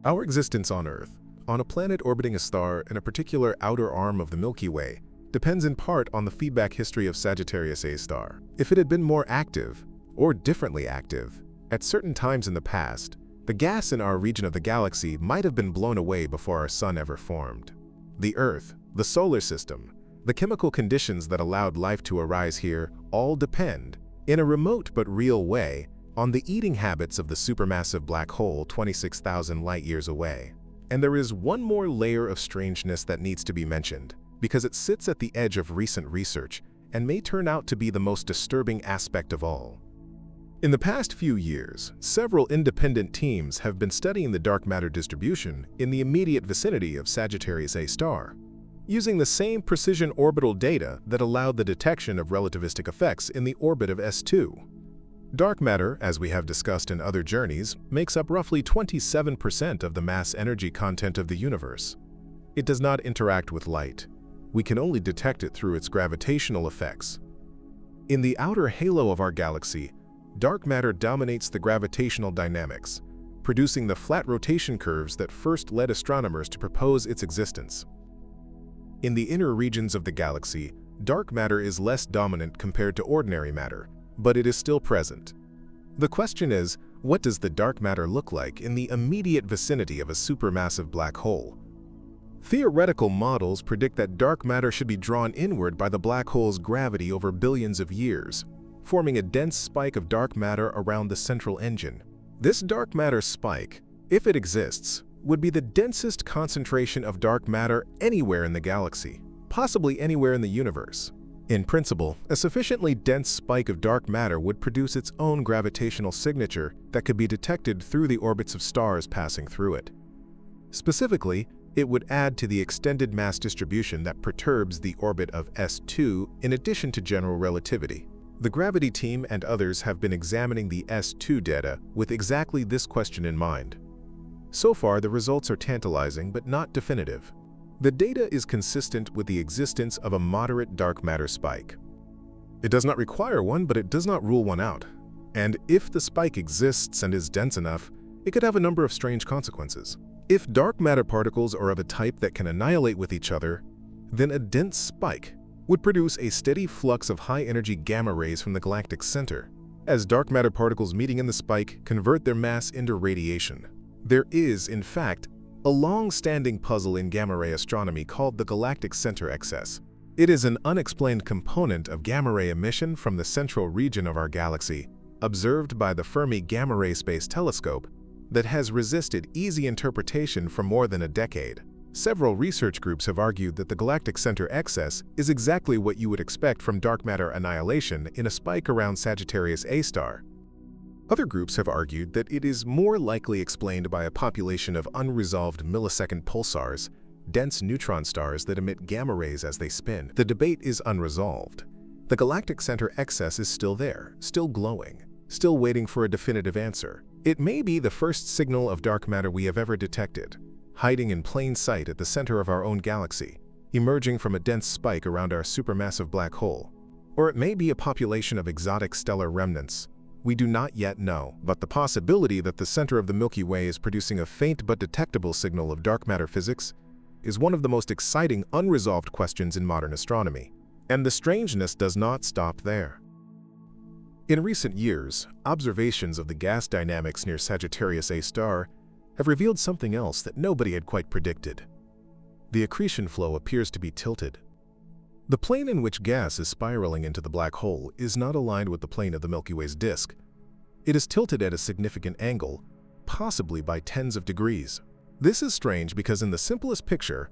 Our existence on Earth, on a planet orbiting a star in a particular outer arm of the Milky Way, depends in part on the feedback history of Sagittarius A star. If it had been more active, or differently active, at certain times in the past, the gas in our region of the galaxy might have been blown away before our sun ever formed. The Earth, the solar system, the chemical conditions that allowed life to arise here all depend, in a remote but real way, on the eating habits of the supermassive black hole 26,000 light-years away. And there is one more layer of strangeness that needs to be mentioned, because it sits at the edge of recent research and may turn out to be the most disturbing aspect of all. In the past few years, several independent teams have been studying the dark matter distribution in the immediate vicinity of Sagittarius A star, using the same precision orbital data that allowed the detection of relativistic effects in the orbit of S2. Dark matter, as we have discussed in other journeys, makes up roughly 27% of the mass-energy content of the universe. It does not interact with light. We can only detect it through its gravitational effects. In the outer halo of our galaxy, dark matter dominates the gravitational dynamics, producing the flat rotation curves that first led astronomers to propose its existence. In the inner regions of the galaxy, dark matter is less dominant compared to ordinary matter, but it is still present. The question is, what does the dark matter look like in the immediate vicinity of a supermassive black hole? Theoretical models predict that dark matter should be drawn inward by the black hole's gravity over billions of years, forming a dense spike of dark matter around the central engine. This dark matter spike, if it exists, would be the densest concentration of dark matter anywhere in the galaxy, possibly anywhere in the universe. In principle, a sufficiently dense spike of dark matter would produce its own gravitational signature that could be detected through the orbits of stars passing through it. Specifically, it would add to the extended mass distribution that perturbs the orbit of S2 in addition to general relativity. The gravity team and others have been examining the S2 data with exactly this question in mind. So far, the results are tantalizing but not definitive. The data is consistent with the existence of a moderate dark matter spike. It does not require one, but it does not rule one out. And if the spike exists and is dense enough, it could have a number of strange consequences. If dark matter particles are of a type that can annihilate with each other, then a dense spike would produce a steady flux of high-energy gamma rays from the galactic center, as dark matter particles meeting in the spike convert their mass into radiation. There is, in fact, a long-standing puzzle in gamma-ray astronomy called the galactic center excess. It is an unexplained component of gamma-ray emission from the central region of our galaxy, observed by the Fermi Gamma-Ray Space Telescope, that has resisted easy interpretation for more than a decade. Several research groups have argued that the galactic center excess is exactly what you would expect from dark matter annihilation in a spike around Sagittarius A star. Other groups have argued that it is more likely explained by a population of unresolved millisecond pulsars, dense neutron stars that emit gamma rays as they spin. The debate is unresolved. The galactic center excess is still there, still glowing, still waiting for a definitive answer. It may be the first signal of dark matter we have ever detected, hiding in plain sight at the center of our own galaxy, emerging from a dense spike around our supermassive black hole. Or it may be a population of exotic stellar remnants. We do not yet know, but the possibility that the center of the Milky Way is producing a faint but detectable signal of dark matter physics is one of the most exciting unresolved questions in modern astronomy. And the strangeness does not stop there. In recent years, observations of the gas dynamics near Sagittarius A star have revealed something else that nobody had quite predicted. The accretion flow appears to be tilted. The plane in which gas is spiraling into the black hole is not aligned with the plane of the Milky Way's disk. It is tilted at a significant angle, possibly by tens of degrees. This is strange because in the simplest picture,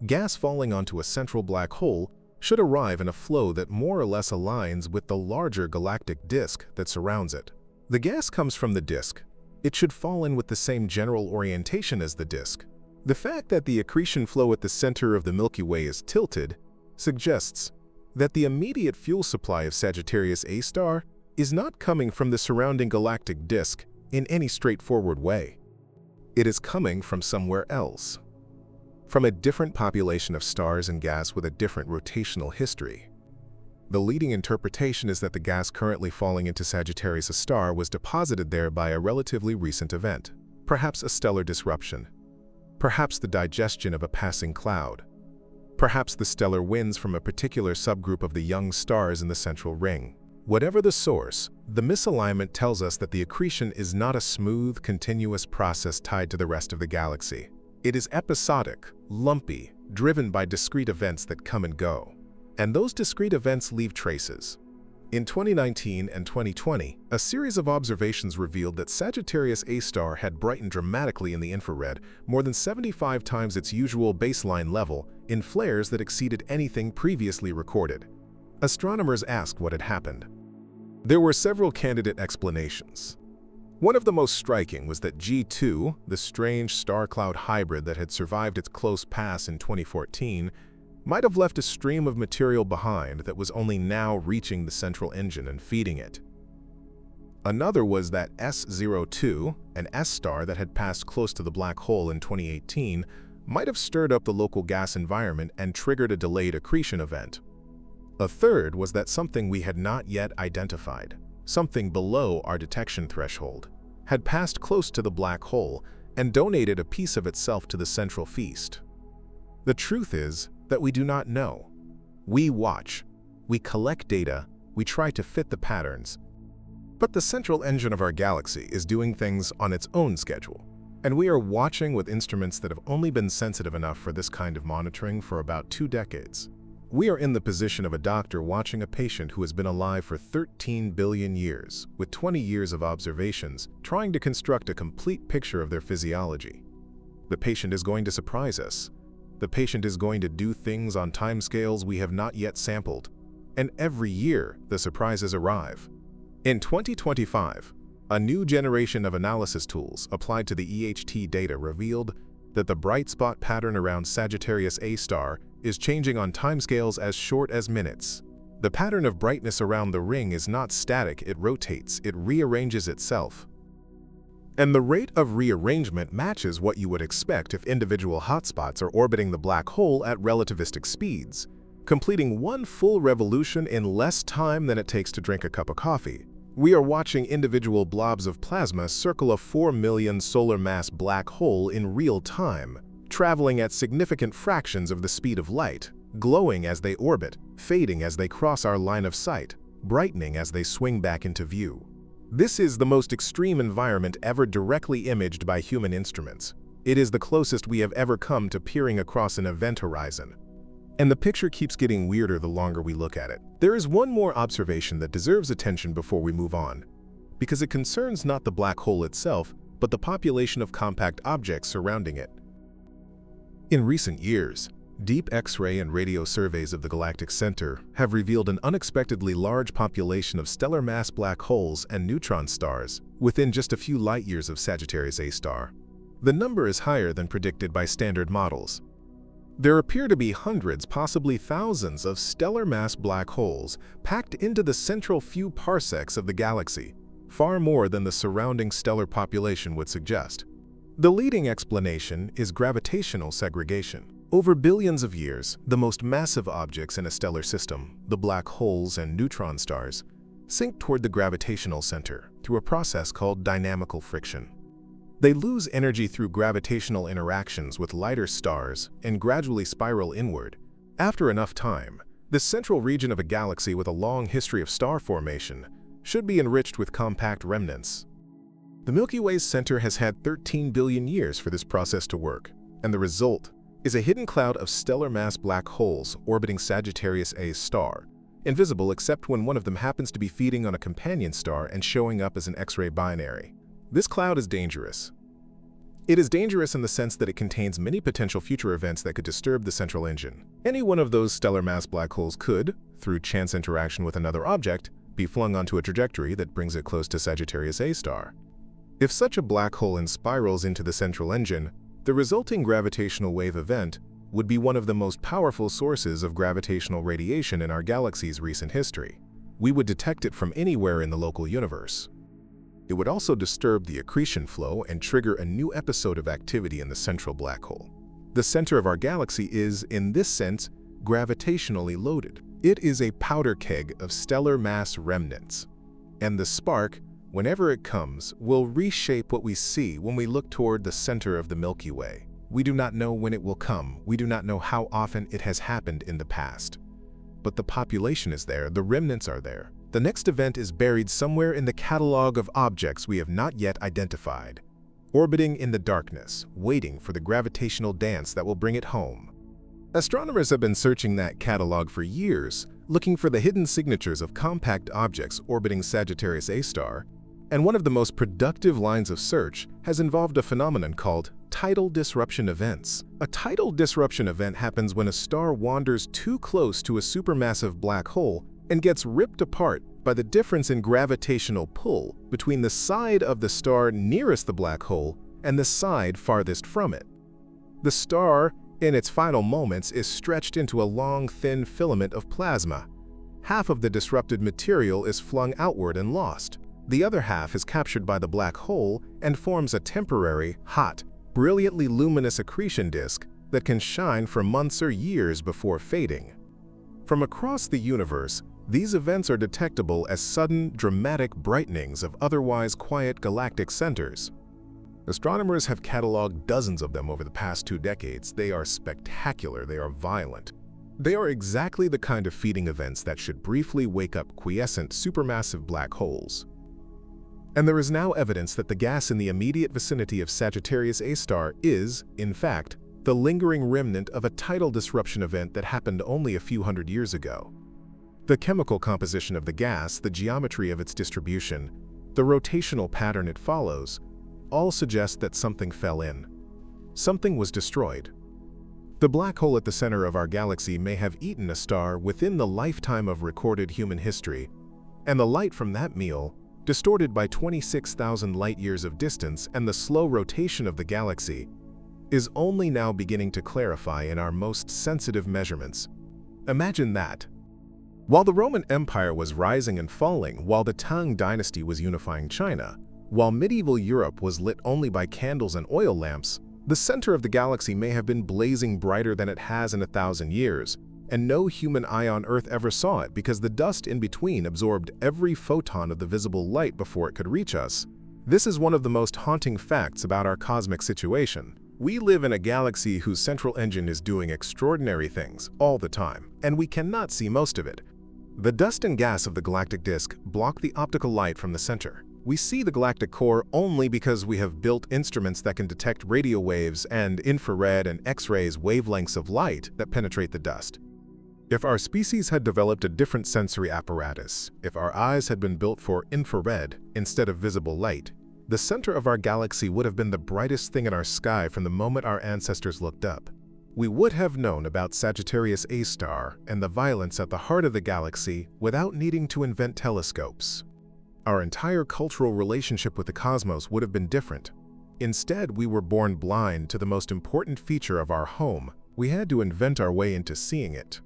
gas falling onto a central black hole should arrive in a flow that more or less aligns with the larger galactic disk that surrounds it. The gas comes from the disk. It should fall in with the same general orientation as the disk. The fact that the accretion flow at the center of the Milky Way is tilted suggests that the immediate fuel supply of Sagittarius A star is not coming from the surrounding galactic disk in any straightforward way. It is coming from somewhere else, from a different population of stars and gas with a different rotational history. The leading interpretation is that the gas currently falling into Sagittarius A star was deposited there by a relatively recent event, perhaps a stellar disruption, perhaps the digestion of a passing cloud, perhaps the stellar winds from a particular subgroup of the young stars in the central ring. Whatever the source, the misalignment tells us that the accretion is not a smooth, continuous process tied to the rest of the galaxy. It is episodic, lumpy, driven by discrete events that come and go. And those discrete events leave traces. In 2019 and 2020, a series of observations revealed that Sagittarius A star had brightened dramatically in the infrared, more than 75 times its usual baseline level, in flares that exceeded anything previously recorded. Astronomers asked what had happened. There were several candidate explanations. One of the most striking was that G2, the strange star-cloud hybrid that had survived its close pass in 2014, might have left a stream of material behind that was only now reaching the central engine and feeding it. Another was that S02, an S-star that had passed close to the black hole in 2018, might have stirred up the local gas environment and triggered a delayed accretion event. A third was that something we had not yet identified, something below our detection threshold, had passed close to the black hole and donated a piece of itself to the central feast. The truth is that we do not know. We watch, we collect data, we try to fit the patterns. But the central engine of our galaxy is doing things on its own schedule, and we are watching with instruments that have only been sensitive enough for this kind of monitoring for about 2 decades. We are in the position of a doctor watching a patient who has been alive for 13 billion years, with 20 years of observations, trying to construct a complete picture of their physiology. The patient is going to surprise us. The patient is going to do things on timescales we have not yet sampled. And every year, the surprises arrive. In 2025, a new generation of analysis tools applied to the EHT data revealed that the bright spot pattern around Sagittarius A star is changing on timescales as short as minutes. The pattern of brightness around the ring is not static, it rotates, it rearranges itself. And the rate of rearrangement matches what you would expect if individual hotspots are orbiting the black hole at relativistic speeds, completing one full revolution in less time than it takes to drink a cup of coffee. We are watching individual blobs of plasma circle a 4 million solar mass black hole in real time, traveling at significant fractions of the speed of light, glowing as they orbit, fading as they cross our line of sight, brightening as they swing back into view. This is the most extreme environment ever directly imaged by human instruments. It is the closest we have ever come to peering across an event horizon. And the picture keeps getting weirder the longer we look at it. There is one more observation that deserves attention before we move on, because it concerns not the black hole itself, but the population of compact objects surrounding it. In recent years, deep X-ray and radio surveys of the galactic center have revealed an unexpectedly large population of stellar mass black holes and neutron stars within just a few light-years of Sagittarius A star. The number is higher than predicted by standard models. There appear to be hundreds, possibly thousands, of stellar mass black holes packed into the central few parsecs of the galaxy, far more than the surrounding stellar population would suggest. The leading explanation is gravitational segregation. Over billions of years, the most massive objects in a stellar system, the black holes and neutron stars, sink toward the gravitational center through a process called dynamical friction. They lose energy through gravitational interactions with lighter stars and gradually spiral inward. After enough time, the central region of a galaxy with a long history of star formation should be enriched with compact remnants. The Milky Way's center has had 13 billion years for this process to work, and the result is a hidden cloud of stellar mass black holes orbiting Sagittarius A's star, invisible except when one of them happens to be feeding on a companion star and showing up as an X-ray binary. This cloud is dangerous. It is dangerous in the sense that it contains many potential future events that could disturb the central engine. Any one of those stellar mass black holes could, through chance interaction with another object, be flung onto a trajectory that brings it close to Sagittarius A star. If such a black hole spirals into the central engine, the resulting gravitational wave event would be one of the most powerful sources of gravitational radiation in our galaxy's recent history. We would detect it from anywhere in the local universe. It would also disturb the accretion flow and trigger a new episode of activity in the central black hole. The center of our galaxy is, in this sense, gravitationally loaded. It is a powder keg of stellar mass remnants, and the spark, whenever it comes, will reshape what we see when we look toward the center of the Milky Way. We do not know when it will come. We do not know how often it has happened in the past. But the population is there, the remnants are there. The next event is buried somewhere in the catalog of objects we have not yet identified, orbiting in the darkness, waiting for the gravitational dance that will bring it home. Astronomers have been searching that catalog for years, looking for the hidden signatures of compact objects orbiting Sagittarius A star, and one of the most productive lines of search has involved a phenomenon called tidal disruption events. A tidal disruption event happens when a star wanders too close to a supermassive black hole and gets ripped apart by the difference in gravitational pull between the side of the star nearest the black hole and the side farthest from it. The star, in its final moments, is stretched into a long, thin filament of plasma. Half of the disrupted material is flung outward and lost. The other half is captured by the black hole and forms a temporary, hot, brilliantly luminous accretion disk that can shine for months or years before fading. From across the universe, these events are detectable as sudden, dramatic brightenings of otherwise quiet galactic centers. Astronomers have cataloged dozens of them over the past 2 decades. They are spectacular, they are violent. They are exactly the kind of feeding events that should briefly wake up quiescent supermassive black holes. And there is now evidence that the gas in the immediate vicinity of Sagittarius A star is, in fact, the lingering remnant of a tidal disruption event that happened only a few hundred years ago. The chemical composition of the gas, the geometry of its distribution, the rotational pattern it follows, all suggest that something fell in. Something was destroyed. The black hole at the center of our galaxy may have eaten a star within the lifetime of recorded human history, and the light from that meal, distorted by 26,000 light-years of distance and the slow rotation of the galaxy, is only now beginning to clarify in our most sensitive measurements. Imagine that. While the Roman Empire was rising and falling, while the Tang dynasty was unifying China, while medieval Europe was lit only by candles and oil lamps, the center of the galaxy may have been blazing brighter than it has in 1,000 years, and no human eye on Earth ever saw it because the dust in between absorbed every photon of the visible light before it could reach us. This is one of the most haunting facts about our cosmic situation. We live in a galaxy whose central engine is doing extraordinary things all the time, and we cannot see most of it. The dust and gas of the galactic disk block the optical light from the center. We see the galactic core only because we have built instruments that can detect radio waves and infrared and X-rays wavelengths of light that penetrate the dust. If our species had developed a different sensory apparatus, if our eyes had been built for infrared instead of visible light, the center of our galaxy would have been the brightest thing in our sky from the moment our ancestors looked up. We would have known about Sagittarius A star and the violence at the heart of the galaxy without needing to invent telescopes. Our entire cultural relationship with the cosmos would have been different. Instead, we were born blind to the most important feature of our home. We had to invent our way into seeing it.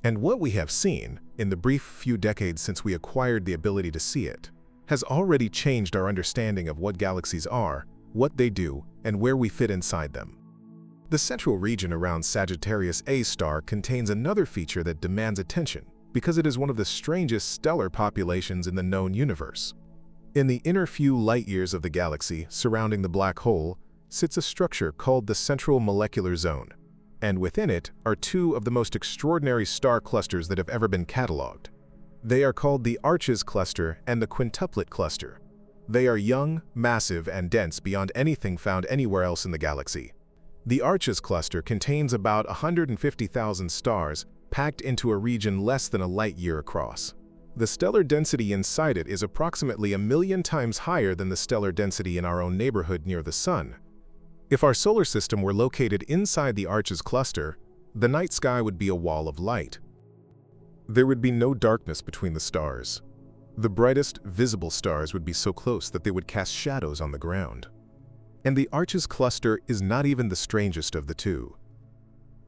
And what we have seen, in the brief few decades since we acquired the ability to see it, has already changed our understanding of what galaxies are, what they do, and where we fit inside them. The central region around Sagittarius A star contains another feature that demands attention because it is one of the strangest stellar populations in the known universe. In the inner few light-years of the galaxy surrounding the black hole sits a structure called the central molecular zone, and within it are 2 of the most extraordinary star clusters that have ever been catalogued. They are called the Arches cluster and the Quintuplet cluster. They are young, massive, and dense beyond anything found anywhere else in the galaxy. The Arches cluster contains about 150,000 stars packed into a region less than a light-year across. The stellar density inside it is approximately 1,000,000 times higher than the stellar density in our own neighborhood near the Sun. If our solar system were located inside the Arches cluster, the night sky would be a wall of light. There would be no darkness between the stars. The brightest, visible stars would be so close that they would cast shadows on the ground. And the Arches cluster is not even the strangest of the 2.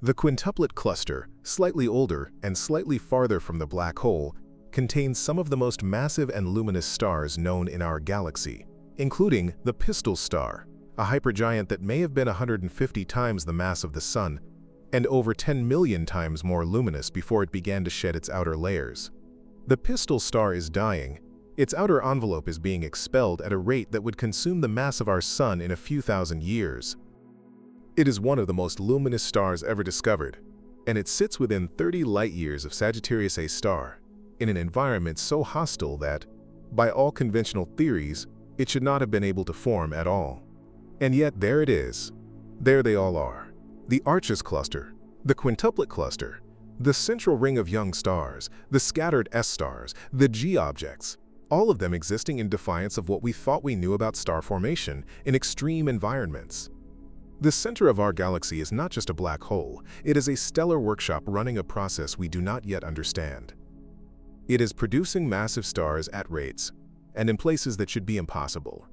The Quintuplet cluster, slightly older and slightly farther from the black hole, contains some of the most massive and luminous stars known in our galaxy, including the Pistol star, a hypergiant that may have been 150 times the mass of the Sun and over 10 million times more luminous before it began to shed its outer layers. The Pistol star is dying. Its outer envelope is being expelled at a rate that would consume the mass of our Sun in a few thousand years. It is one of the most luminous stars ever discovered, and it sits within 30 light-years of Sagittarius A star, in an environment so hostile that, by all conventional theories, it should not have been able to form at all. And yet there it is. There they all are. The Arches cluster, the Quintuplet cluster, the central ring of young stars, the scattered S-stars, the G-objects, all of them existing in defiance of what we thought we knew about star formation in extreme environments. The center of our galaxy is not just a black hole, it is a stellar workshop running a process we do not yet understand. It is producing massive stars at rates, and in places that should be impossible.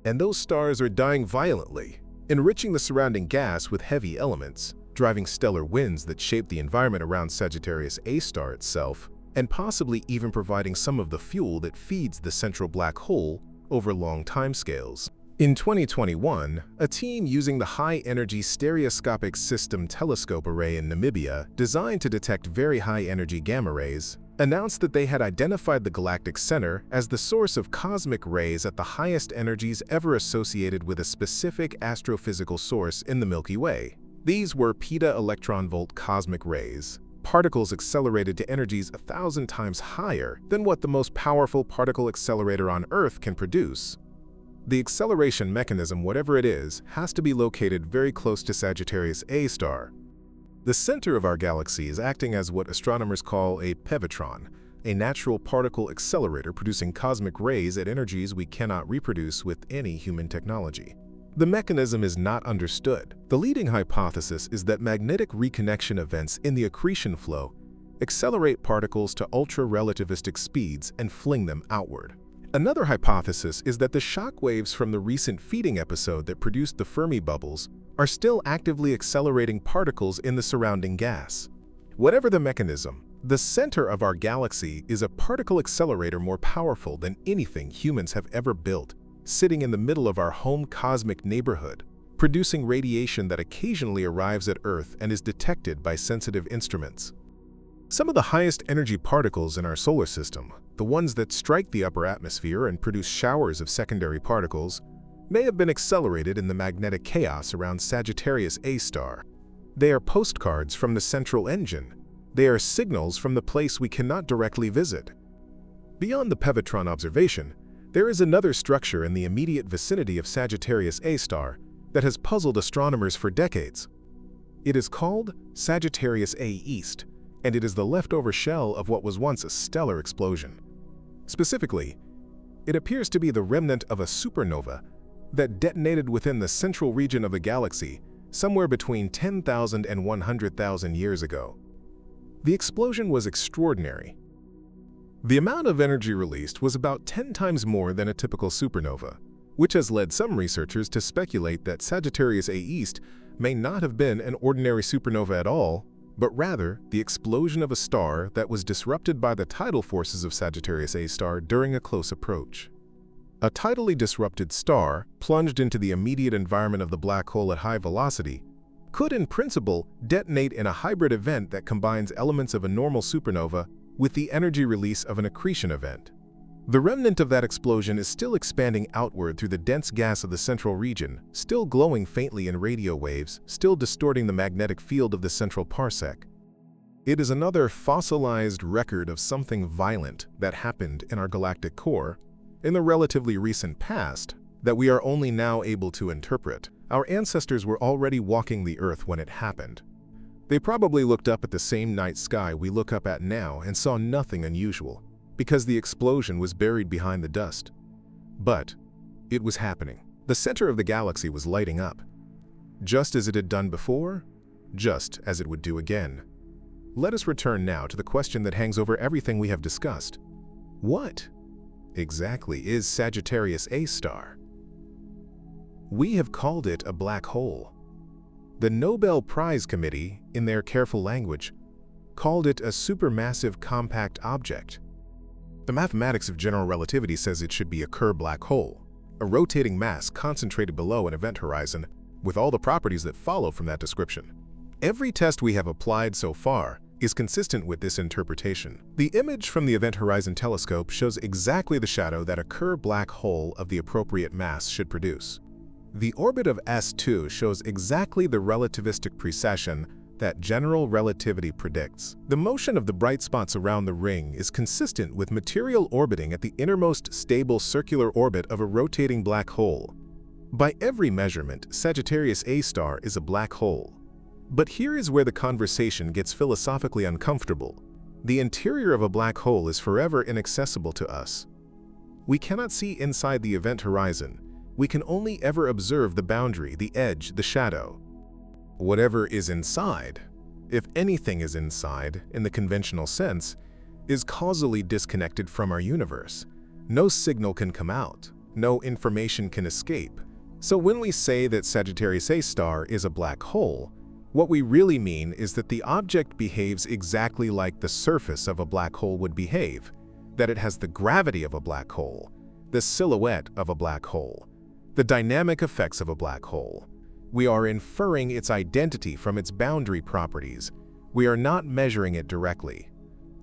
And those stars are dying violently, enriching the surrounding gas with heavy elements, driving stellar winds that shape the environment around Sagittarius A star itself, and possibly even providing some of the fuel that feeds the central black hole over long timescales. In 2021, a team using the High-Energy Stereoscopic System Telescope Array in Namibia, designed to detect very high-energy gamma rays, announced that they had identified the galactic center as the source of cosmic rays at the highest energies ever associated with a specific astrophysical source in the Milky Way. These were peta-electron-volt cosmic rays, particles accelerated to energies 1,000 times higher than what the most powerful particle accelerator on Earth can produce. The acceleration mechanism, whatever it is, has to be located very close to Sagittarius A star. The center of our galaxy is acting as what astronomers call a pevotron, a natural particle accelerator producing cosmic rays at energies we cannot reproduce with any human technology. The mechanism is not understood. The leading hypothesis is that magnetic reconnection events in the accretion flow accelerate particles to ultra-relativistic speeds and fling them outward. Another hypothesis is that the shock waves from the recent feeding episode that produced the Fermi bubbles are still actively accelerating particles in the surrounding gas. Whatever the mechanism, the center of our galaxy is a particle accelerator more powerful than anything humans have ever built, sitting in the middle of our home cosmic neighborhood, producing radiation that occasionally arrives at Earth and is detected by sensitive instruments. Some of the highest energy particles in our solar system, the ones that strike the upper atmosphere and produce showers of secondary particles, may have been accelerated in the magnetic chaos around Sagittarius A star. They are postcards from the central engine. They are signals from the place we cannot directly visit. Beyond the pevotron observation, there is another structure in the immediate vicinity of Sagittarius A star that has puzzled astronomers for decades. It is called Sagittarius A East, and it is the leftover shell of what was once a stellar explosion. Specifically, it appears to be the remnant of a supernova that detonated within the central region of the galaxy somewhere between 10,000 and 100,000 years ago. The explosion was extraordinary. The amount of energy released was about 10 times more than a typical supernova, which has led some researchers to speculate that Sagittarius A East may not have been an ordinary supernova at all, but rather the explosion of a star that was disrupted by the tidal forces of Sagittarius A star during a close approach. A tidally disrupted star, plunged into the immediate environment of the black hole at high velocity, could in principle detonate in a hybrid event that combines elements of a normal supernova with the energy release of an accretion event. The remnant of that explosion is still expanding outward through the dense gas of the central region, still glowing faintly in radio waves, still distorting the magnetic field of the central parsec. It is another fossilized record of something violent that happened in our galactic core in the relatively recent past that we are only now able to interpret. Our ancestors were already walking the Earth when it happened. They probably looked up at the same night sky we look up at now and saw nothing unusual, because the explosion was buried behind the dust. But it was happening. The center of the galaxy was lighting up, just as it had done before, just as it would do again. Let us return now to the question that hangs over everything we have discussed. What exactly is Sagittarius A star? We have called it a black hole. The Nobel Prize Committee, in their careful language, called it a supermassive compact object. The mathematics of general relativity says it should be a Kerr black hole, a rotating mass concentrated below an event horizon, with all the properties that follow from that description. Every test we have applied so far is consistent with this interpretation. The image from the Event Horizon Telescope shows exactly the shadow that a Kerr black hole of the appropriate mass should produce. The orbit of S2 shows exactly the relativistic precession that general relativity predicts. The motion of the bright spots around the ring is consistent with material orbiting at the innermost stable circular orbit of a rotating black hole. By every measurement, Sagittarius A star is a black hole. But here is where the conversation gets philosophically uncomfortable. The interior of a black hole is forever inaccessible to us. We cannot see inside the event horizon. We can only ever observe the boundary, the edge, the shadow. Whatever is inside, if anything is inside in the conventional sense, is causally disconnected from our universe. No signal can come out, no information can escape. So when we say that Sagittarius A star is a black hole, what we really mean is that the object behaves exactly like the surface of a black hole would behave, that it has the gravity of a black hole, the silhouette of a black hole, the dynamic effects of a black hole. We are inferring its identity from its boundary properties. We are not measuring it directly.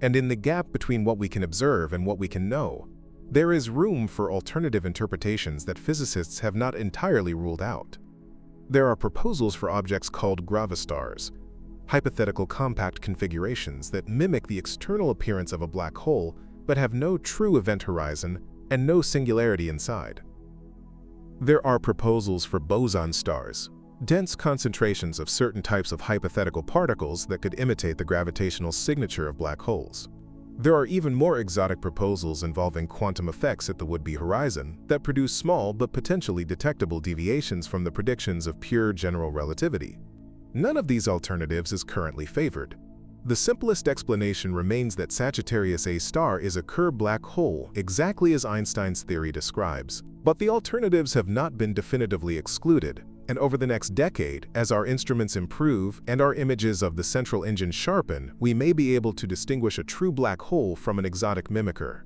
And in the gap between what we can observe and what we can know, there is room for alternative interpretations that physicists have not entirely ruled out. There are proposals for objects called gravastars, hypothetical compact configurations that mimic the external appearance of a black hole but have no true event horizon and no singularity inside. There are proposals for boson stars, dense concentrations of certain types of hypothetical particles that could imitate the gravitational signature of black holes. There are even more exotic proposals involving quantum effects at the would-be horizon that produce small but potentially detectable deviations from the predictions of pure general relativity. None of these alternatives is currently favored. The simplest explanation remains that Sagittarius A star is a Kerr black hole exactly as Einstein's theory describes. But the alternatives have not been definitively excluded, and over the next decade, as our instruments improve and our images of the central engine sharpen, we may be able to distinguish a true black hole from an exotic mimicker.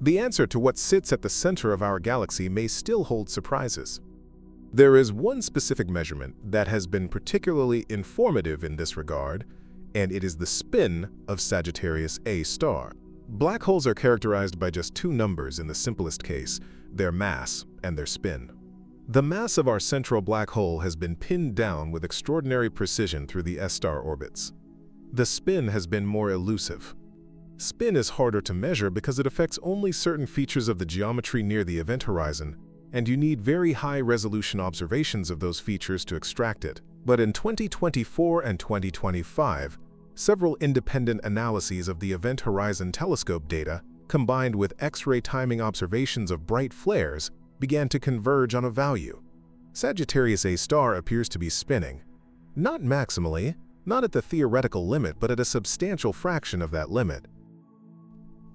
The answer to what sits at the center of our galaxy may still hold surprises. There is one specific measurement that has been particularly informative in this regard, and it is the spin of Sagittarius A star. Black holes are characterized by just two numbers in the simplest case, their mass and their spin. The mass of our central black hole has been pinned down with extraordinary precision through the S-star orbits. The spin has been more elusive. Spin is harder to measure because it affects only certain features of the geometry near the event horizon, and you need very high-resolution observations of those features to extract it. But in 2024 and 2025, several independent analyses of the Event Horizon Telescope data, combined with X-ray timing observations of bright flares, began to converge on a value. Sagittarius A star appears to be spinning. Not maximally, not at the theoretical limit, but at a substantial fraction of that limit.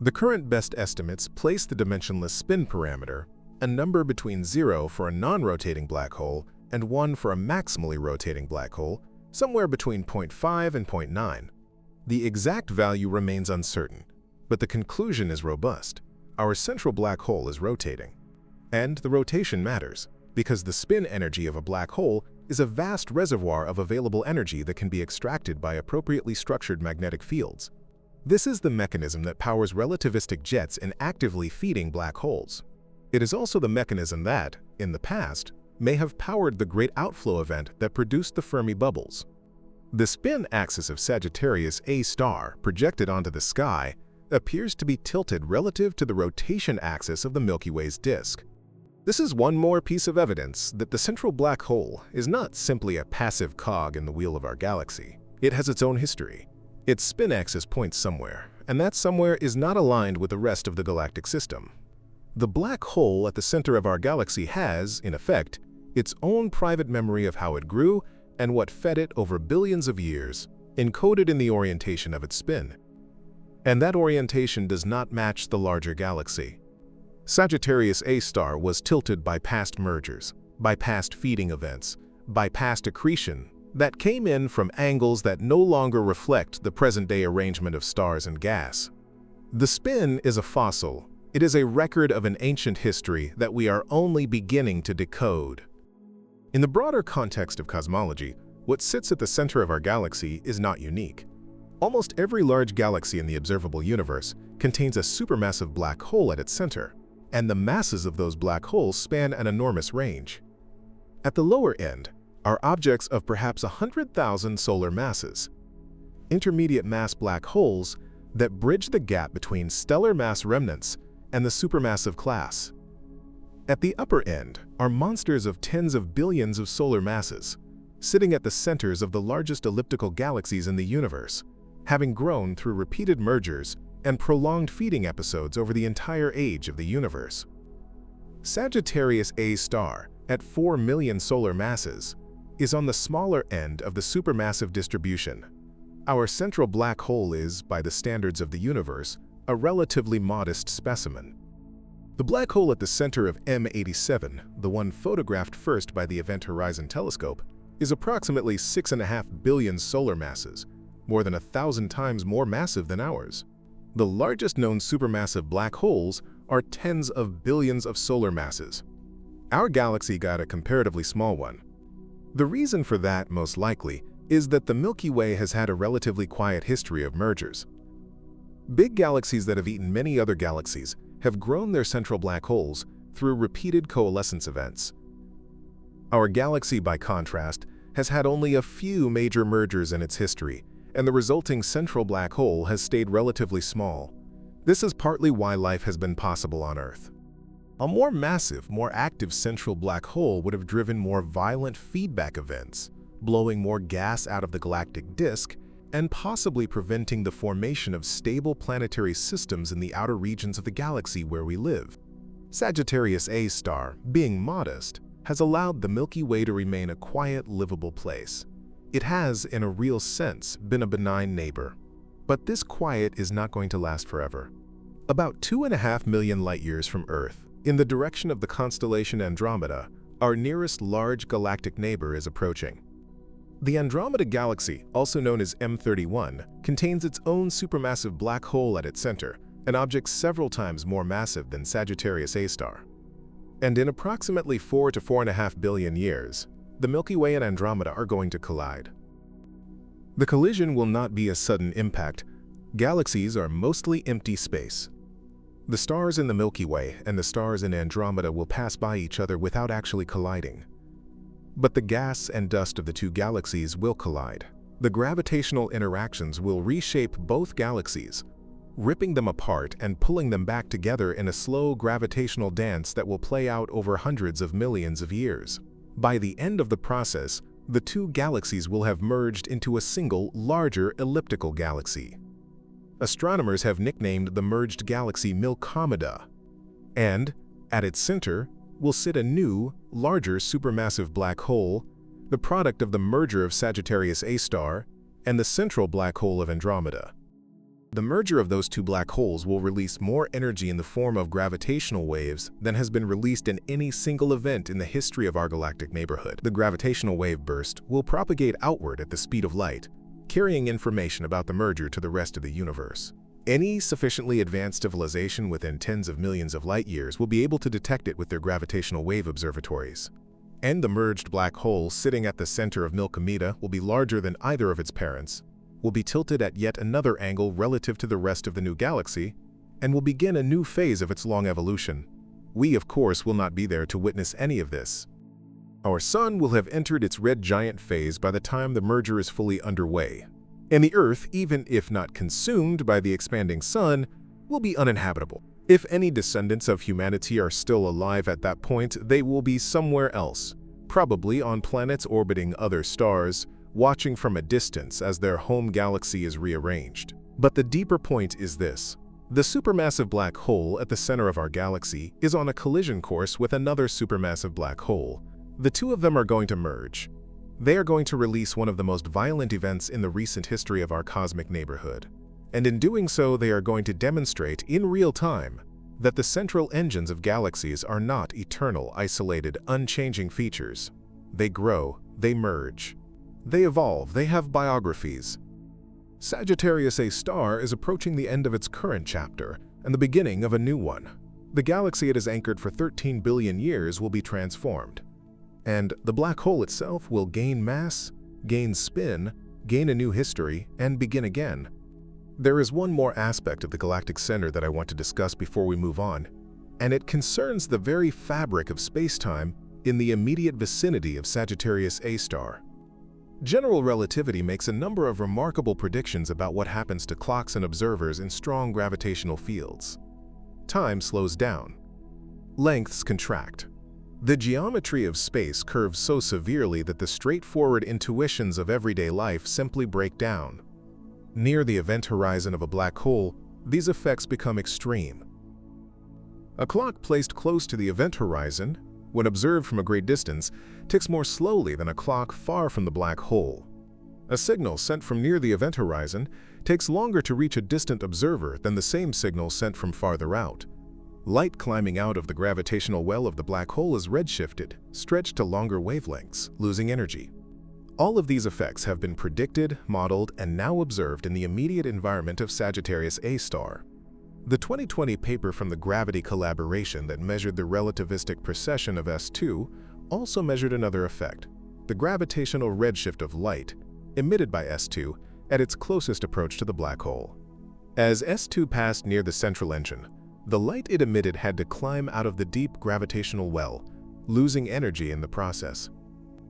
The current best estimates place the dimensionless spin parameter, a number between 0 for a non-rotating black hole and 1 for a maximally rotating black hole, somewhere between 0.5 and 0.9. The exact value remains uncertain, but the conclusion is robust. Our central black hole is rotating. And the rotation matters, because the spin energy of a black hole is a vast reservoir of available energy that can be extracted by appropriately structured magnetic fields. This is the mechanism that powers relativistic jets in actively feeding black holes. It is also the mechanism that, in the past, may have powered the great outflow event that produced the Fermi bubbles. The spin axis of Sagittarius A star, projected onto the sky, appears to be tilted relative to the rotation axis of the Milky Way's disk. This is one more piece of evidence that the central black hole is not simply a passive cog in the wheel of our galaxy. It has its own history. Its spin axis points somewhere, and that somewhere is not aligned with the rest of the galactic system. The black hole at the center of our galaxy has, in effect, its own private memory of how it grew and what fed it over billions of years, encoded in the orientation of its spin. And that orientation does not match the larger galaxy. Sagittarius A star was tilted by past mergers, by past feeding events, by past accretion that came in from angles that no longer reflect the present-day arrangement of stars and gas. The spin is a fossil. It is a record of an ancient history that we are only beginning to decode. In the broader context of cosmology, what sits at the center of our galaxy is not unique. Almost every large galaxy in the observable universe contains a supermassive black hole at its center, and the masses of those black holes span an enormous range. At the lower end are objects of perhaps 100,000 solar masses, intermediate mass black holes that bridge the gap between stellar mass remnants and the supermassive class. At the upper end are monsters of tens of billions of solar masses, sitting at the centers of the largest elliptical galaxies in the universe, having grown through repeated mergers and prolonged feeding episodes over the entire age of the universe. Sagittarius A star, at 4 million solar masses, is on the smaller end of the supermassive distribution. Our central black hole is, by the standards of the universe, a relatively modest specimen. The black hole at the center of M87, the one photographed first by the Event Horizon Telescope, is approximately 6.5 billion solar masses, more than 1,000 times more massive than ours. The largest known supermassive black holes are tens of billions of solar masses. Our galaxy got a comparatively small one. The reason for that, most likely, is that the Milky Way has had a relatively quiet history of mergers. Big galaxies that have eaten many other galaxies have grown their central black holes through repeated coalescence events. Our galaxy, by contrast, has had only a few major mergers in its history, and the resulting central black hole has stayed relatively small. This is partly why life has been possible on Earth. A more massive, more active central black hole would have driven more violent feedback events, blowing more gas out of the galactic disk and possibly preventing the formation of stable planetary systems in the outer regions of the galaxy where we live. Sagittarius A star, being modest, has allowed the Milky Way to remain a quiet, livable place. It has, in a real sense, been a benign neighbor. But this quiet is not going to last forever. About 2.5 million light-years from Earth, in the direction of the constellation Andromeda, our nearest large galactic neighbor is approaching. The Andromeda Galaxy, also known as M31, contains its own supermassive black hole at its center, an object several times more massive than Sagittarius A star. And in approximately 4 to 4.5 billion years, the Milky Way and Andromeda are going to collide. The collision will not be a sudden impact. Galaxies are mostly empty space. The stars in the Milky Way and the stars in Andromeda will pass by each other without actually colliding. But the gas and dust of the two galaxies will collide. The gravitational interactions will reshape both galaxies, ripping them apart and pulling them back together in a slow gravitational dance that will play out over hundreds of millions of years. By the end of the process, the two galaxies will have merged into a single, larger elliptical galaxy. Astronomers have nicknamed the merged galaxy Milkomeda, and, at its center, will sit a new, larger supermassive black hole, the product of the merger of Sagittarius A star and the central black hole of Andromeda. The merger of those two black holes will release more energy in the form of gravitational waves than has been released in any single event in the history of our galactic neighborhood. The gravitational wave burst will propagate outward at the speed of light, carrying information about the merger to the rest of the universe. Any sufficiently advanced civilization within tens of millions of light-years will be able to detect it with their gravitational wave observatories. And the merged black hole sitting at the center of Milkomeda will be larger than either of its parents, will be tilted at yet another angle relative to the rest of the new galaxy, and will begin a new phase of its long evolution. We, of course, will not be there to witness any of this. Our Sun will have entered its red giant phase by the time the merger is fully underway, and the Earth, even if not consumed by the expanding Sun, will be uninhabitable. If any descendants of humanity are still alive at that point, they will be somewhere else, probably on planets orbiting other stars, watching from a distance as their home galaxy is rearranged. But the deeper point is this. The supermassive black hole at the center of our galaxy is on a collision course with another supermassive black hole. The two of them are going to merge. They are going to release one of the most violent events in the recent history of our cosmic neighborhood. And in doing so, they are going to demonstrate in real time that the central engines of galaxies are not eternal, isolated, unchanging features. They grow, they merge. They evolve, they have biographies. Sagittarius A star is approaching the end of its current chapter and the beginning of a new one. The galaxy it has anchored for 13 billion years will be transformed. And the black hole itself will gain mass, gain spin, gain a new history, and begin again. There is one more aspect of the galactic center that I want to discuss before we move on, and it concerns the very fabric of space-time in the immediate vicinity of Sagittarius A star. General relativity makes a number of remarkable predictions about what happens to clocks and observers in strong gravitational fields. Time slows down. Lengths contract. The geometry of space curves so severely that the straightforward intuitions of everyday life simply break down. Near the event horizon of a black hole, these effects become extreme. A clock placed close to the event horizon, when observed from a great distance, ticks more slowly than a clock far from the black hole. A signal sent from near the event horizon takes longer to reach a distant observer than the same signal sent from farther out. Light climbing out of the gravitational well of the black hole is redshifted, stretched to longer wavelengths, losing energy. All of these effects have been predicted, modeled, and now observed in the immediate environment of Sagittarius A star. The 2020 paper from the Gravity Collaboration that measured the relativistic precession of S2 also measured another effect, the gravitational redshift of light emitted by S2 at its closest approach to the black hole. As S2 passed near the central engine, the light it emitted had to climb out of the deep gravitational well, losing energy in the process.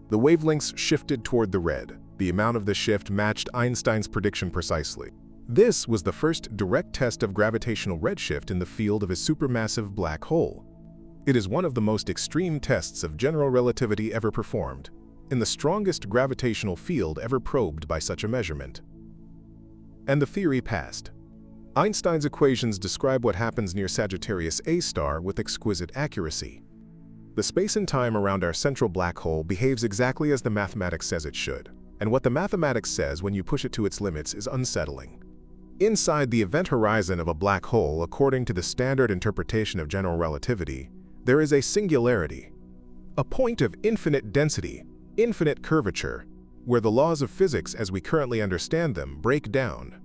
The wavelengths shifted toward the red. The amount of the shift matched Einstein's prediction precisely. This was the first direct test of gravitational redshift in the field of a supermassive black hole. It is one of the most extreme tests of general relativity ever performed, in the strongest gravitational field ever probed by such a measurement. And the theory passed. Einstein's equations describe what happens near Sagittarius A star with exquisite accuracy. The space and time around our central black hole behaves exactly as the mathematics says it should, and what the mathematics says when you push it to its limits is unsettling. Inside the event horizon of a black hole, according to the standard interpretation of general relativity, there is a singularity, a point of infinite density, infinite curvature, where the laws of physics as we currently understand them break down.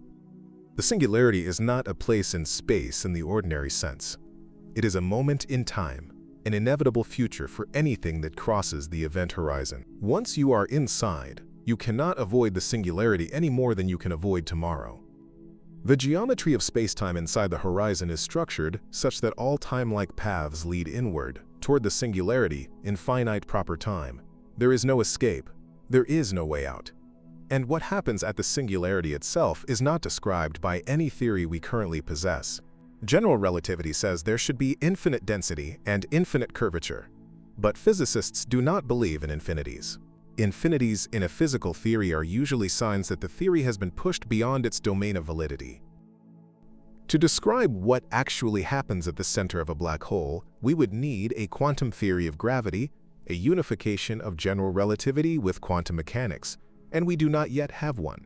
The singularity is not a place in space in the ordinary sense. It is a moment in time, an inevitable future for anything that crosses the event horizon. Once you are inside, you cannot avoid the singularity any more than you can avoid tomorrow. The geometry of spacetime inside the horizon is structured such that all time-like paths lead inward, toward the singularity in finite proper time. There is no escape. There is no way out. And what happens at the singularity itself is not described by any theory we currently possess. General relativity says there should be infinite density and infinite curvature, but physicists do not believe in infinities. Infinities in a physical theory are usually signs that the theory has been pushed beyond its domain of validity. To describe what actually happens at the center of a black hole, we would need a quantum theory of gravity, a unification of general relativity with quantum mechanics, and we do not yet have one.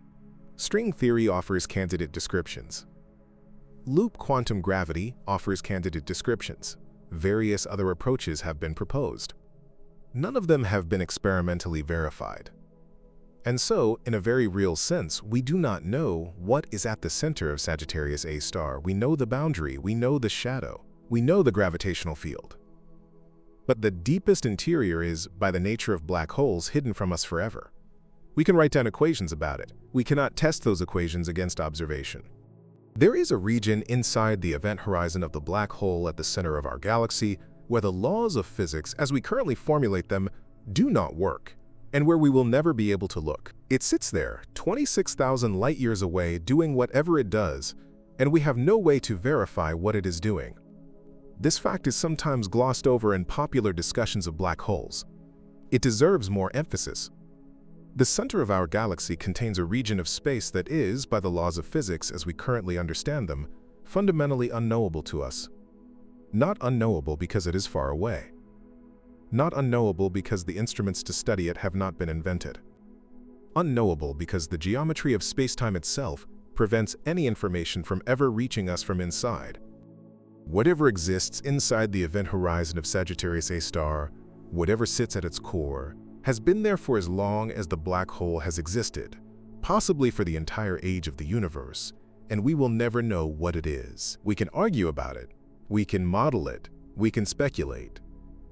String theory offers candidate descriptions. Loop quantum gravity offers candidate descriptions. Various other approaches have been proposed. None of them have been experimentally verified. And so, in a very real sense, we do not know what is at the center of Sagittarius A star. We know the boundary, we know the shadow, we know the gravitational field. But the deepest interior is, by the nature of black holes, hidden from us forever. We can write down equations about it. We cannot test those equations against observation. There is a region inside the event horizon of the black hole at the center of our galaxy where the laws of physics, as we currently formulate them, do not work, and where we will never be able to look. It sits there, 26,000 light-years away, doing whatever it does, and we have no way to verify what it is doing. This fact is sometimes glossed over in popular discussions of black holes. It deserves more emphasis. The center of our galaxy contains a region of space that is, by the laws of physics as we currently understand them, fundamentally unknowable to us. Not unknowable because it is far away. Not unknowable because the instruments to study it have not been invented. Unknowable because the geometry of spacetime itself prevents any information from ever reaching us from inside. Whatever exists inside the event horizon of Sagittarius A star, whatever sits at its core, has been there for as long as the black hole has existed, possibly for the entire age of the universe, and we will never know what it is. We can argue about it, we can model it, we can speculate,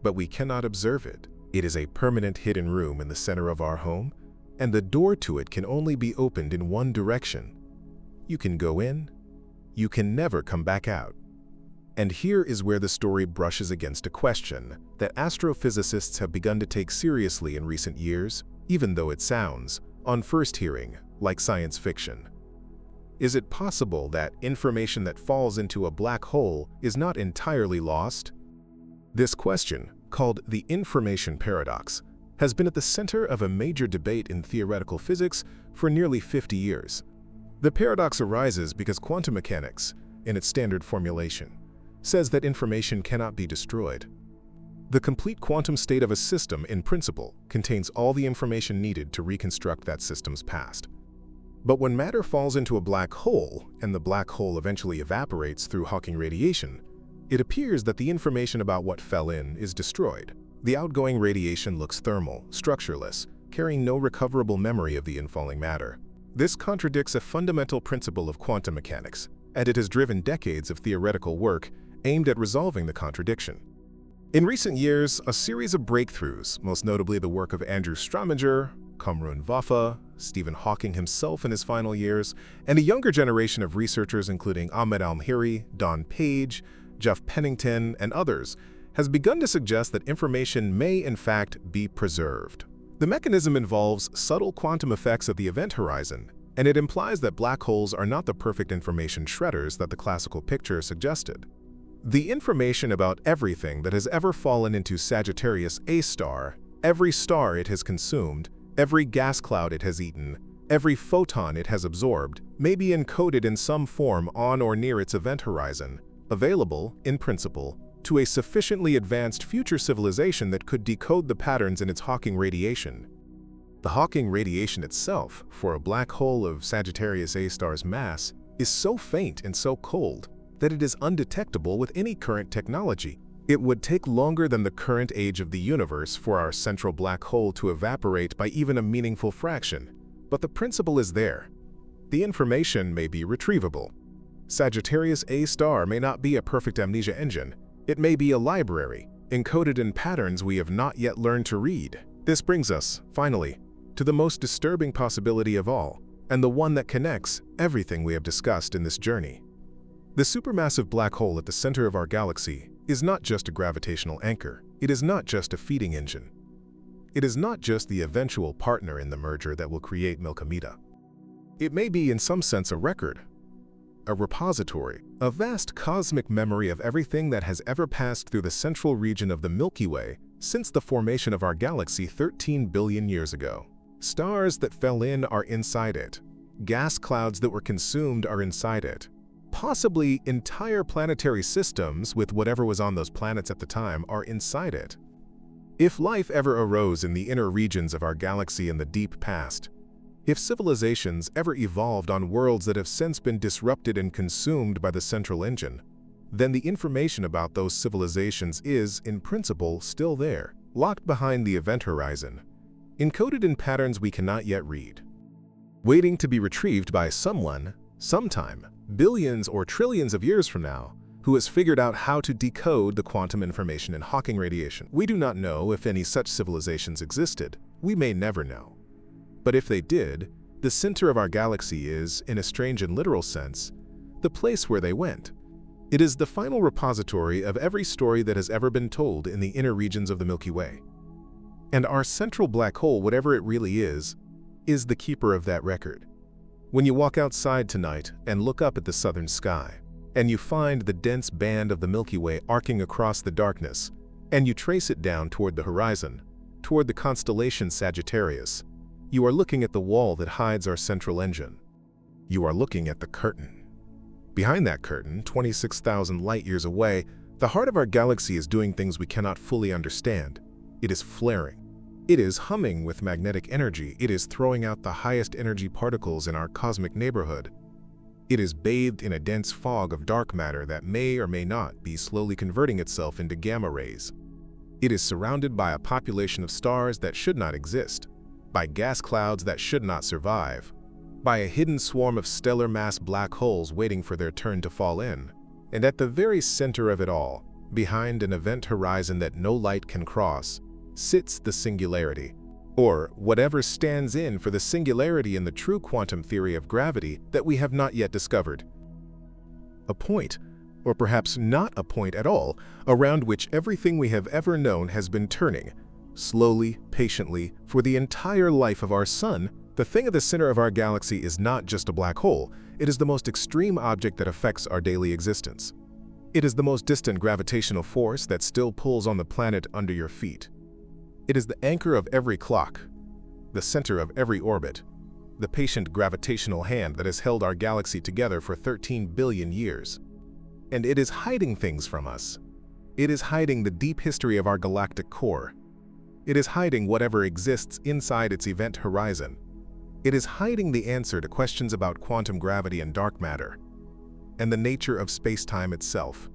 but we cannot observe it. It is a permanent hidden room in the center of our home, and the door to it can only be opened in one direction. You can go in, you can never come back out. And here is where the story brushes against a question that astrophysicists have begun to take seriously in recent years, even though it sounds, on first hearing, like science fiction. Is it possible that information that falls into a black hole is not entirely lost? This question, called the information paradox, has been at the center of a major debate in theoretical physics for nearly 50 years. The paradox arises because quantum mechanics, in its standard formulation, says that information cannot be destroyed. The complete quantum state of a system, in principle, contains all the information needed to reconstruct that system's past. But when matter falls into a black hole, and the black hole eventually evaporates through Hawking radiation, it appears that the information about what fell in is destroyed. The outgoing radiation looks thermal, structureless, carrying no recoverable memory of the infalling matter. This contradicts a fundamental principle of quantum mechanics, and it has driven decades of theoretical work aimed at resolving the contradiction. In recent years, a series of breakthroughs, most notably the work of Andrew Strominger, Kamran Vafa, Stephen Hawking himself in his final years, and a younger generation of researchers including Ahmed Almhiri, Don Page, Jeff Pennington, and others, has begun to suggest that information may in fact be preserved. The mechanism involves subtle quantum effects at the event horizon, and it implies that black holes are not the perfect information shredders that the classical picture suggested. The information about everything that has ever fallen into Sagittarius A star, every star it has consumed, every gas cloud it has eaten, every photon it has absorbed, may be encoded in some form on or near its event horizon, available, in principle, to a sufficiently advanced future civilization that could decode the patterns in its Hawking radiation. The Hawking radiation itself, for a black hole of Sagittarius A star's mass, is so faint and so cold that it is undetectable with any current technology. It would take longer than the current age of the universe for our central black hole to evaporate by even a meaningful fraction, but the principle is there. The information may be retrievable. Sagittarius A star may not be a perfect amnesia engine. It may be a library, encoded in patterns we have not yet learned to read. This brings us, finally, to the most disturbing possibility of all, and the one that connects everything we have discussed in this journey. The supermassive black hole at the center of our galaxy is not just a gravitational anchor. It is not just a feeding engine. It is not just the eventual partner in the merger that will create Milky Way. It may be in some sense a record, a repository, a vast cosmic memory of everything that has ever passed through the central region of the Milky Way since the formation of our galaxy 13 billion years ago. Stars that fell in are inside it. Gas clouds that were consumed are inside it. Possibly entire planetary systems with whatever was on those planets at the time are inside it. If life ever arose in the inner regions of our galaxy in the deep past, if civilizations ever evolved on worlds that have since been disrupted and consumed by the central engine, then the information about those civilizations is, in principle, still there, locked behind the event horizon, encoded in patterns we cannot yet read, waiting to be retrieved by someone, sometime, billions or trillions of years from now, who has figured out how to decode the quantum information in Hawking radiation. We do not know if any such civilizations existed. We may never know. But if they did, the center of our galaxy is, in a strange and literal sense, the place where they went. It is the final repository of every story that has ever been told in the inner regions of the Milky Way. And our central black hole, whatever it really is the keeper of that record. When you walk outside tonight and look up at the southern sky, and you find the dense band of the Milky Way arcing across the darkness, and you trace it down toward the horizon, toward the constellation Sagittarius, you are looking at the wall that hides our central engine. You are looking at the curtain. Behind that curtain, 26,000 light-years away, the heart of our galaxy is doing things we cannot fully understand. It is flaring. It is humming with magnetic energy. It is throwing out the highest energy particles in our cosmic neighborhood. It is bathed in a dense fog of dark matter that may or may not be slowly converting itself into gamma rays. It is surrounded by a population of stars that should not exist, by gas clouds that should not survive, by a hidden swarm of stellar mass black holes waiting for their turn to fall in. And at the very center of it all, behind an event horizon that no light can cross, sits the singularity, or whatever stands in for the singularity in the true quantum theory of gravity that we have not yet discovered. A point, or perhaps not a point at all, around which everything we have ever known has been turning, slowly, patiently, for the entire life of our sun. The thing at the center of our galaxy is not just a black hole. It is the most extreme object that affects our daily existence. It is the most distant gravitational force that still pulls on the planet under your feet. It is the anchor of every clock, the center of every orbit, the patient gravitational hand that has held our galaxy together for 13 billion years. And it is hiding things from us. It is hiding the deep history of our galactic core. It is hiding whatever exists inside its event horizon. It is hiding the answer to questions about quantum gravity and dark matter, and the nature of space-time itself.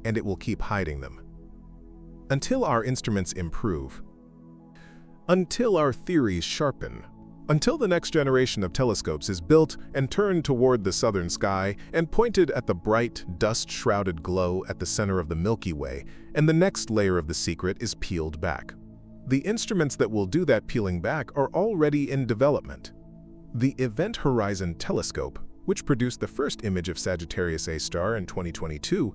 And it will keep hiding them. Until our instruments improve, until our theories sharpen, Until the next generation of telescopes is built and turned toward the southern sky and pointed at the bright, dust-shrouded glow at the center of the Milky Way, and the next layer of the secret is peeled back. The instruments that will do that peeling back are already in development. The Event Horizon Telescope, which produced the first image of Sagittarius A star in 2022,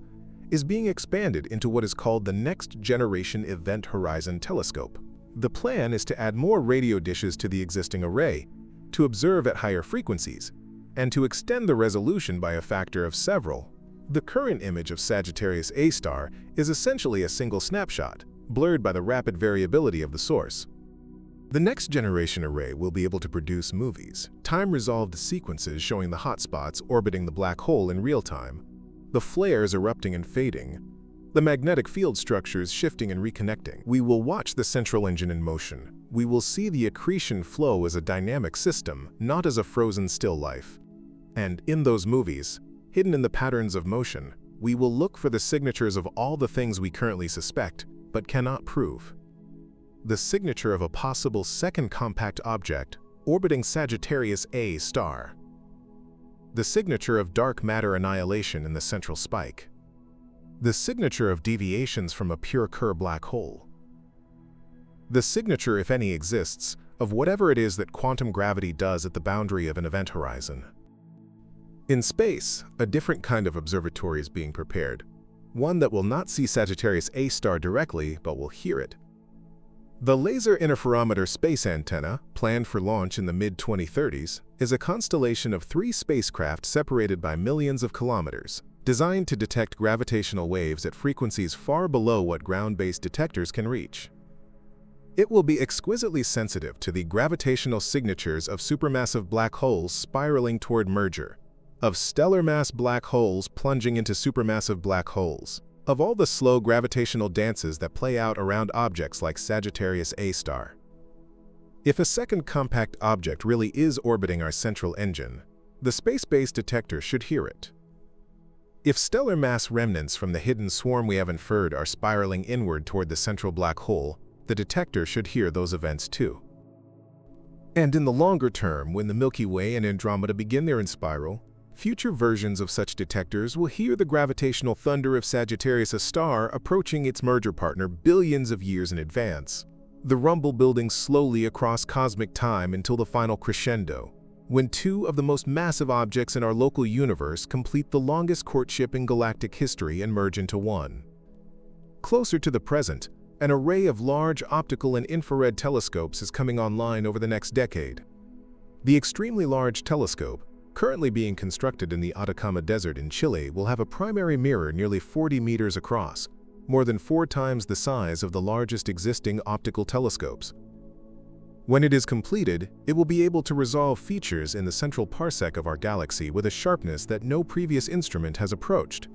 is being expanded into what is called the Next Generation Event Horizon Telescope. The plan is to add more radio dishes to the existing array, to observe at higher frequencies, and to extend the resolution by a factor of several. The current image of Sagittarius A star is essentially a single snapshot, blurred by the rapid variability of the source. The next generation array will be able to produce movies, time-resolved sequences showing the hotspots orbiting the black hole in real time, the flares erupting and fading, the magnetic field structures shifting and reconnecting. We will watch the central engine in motion. We will see the accretion flow as a dynamic system, not as a frozen still life. And in those movies, hidden in the patterns of motion, we will look for the signatures of all the things we currently suspect, but cannot prove. The signature of a possible second compact object orbiting Sagittarius A star. The signature of dark matter annihilation in the central spike. The signature of deviations from a pure Kerr black hole. The signature, if any exists, of whatever it is that quantum gravity does at the boundary of an event horizon. In space, a different kind of observatory is being prepared, one that will not see Sagittarius A star directly, but will hear it. The Laser Interferometer Space Antenna, planned for launch in the mid-2030s, is a constellation of 3 spacecraft separated by millions of kilometers, designed to detect gravitational waves at frequencies far below what ground-based detectors can reach. It will be exquisitely sensitive to the gravitational signatures of supermassive black holes spiraling toward merger, of stellar mass black holes plunging into supermassive black holes, of all the slow gravitational dances that play out around objects like Sagittarius A star. If a second compact object really is orbiting our central engine, the space-based detector should hear it. If stellar mass remnants from the hidden swarm we have inferred are spiraling inward toward the central black hole, the detector should hear those events too. And in the longer term, when the Milky Way and Andromeda begin their spiral, future versions of such detectors will hear the gravitational thunder of Sagittarius A star approaching its merger partner billions of years in advance, the rumble building slowly across cosmic time until the final crescendo, when 2 of the most massive objects in our local universe complete the longest courtship in galactic history and merge into one. Closer to the present, an array of large optical and infrared telescopes is coming online over the next decade. The extremely large telescope, currently being constructed in the Atacama Desert in Chile, will have a primary mirror nearly 40 meters across, more than 4 times the size of the largest existing optical telescopes. When it is completed, it will be able to resolve features in the central parsec of our galaxy with a sharpness that no previous instrument has approached.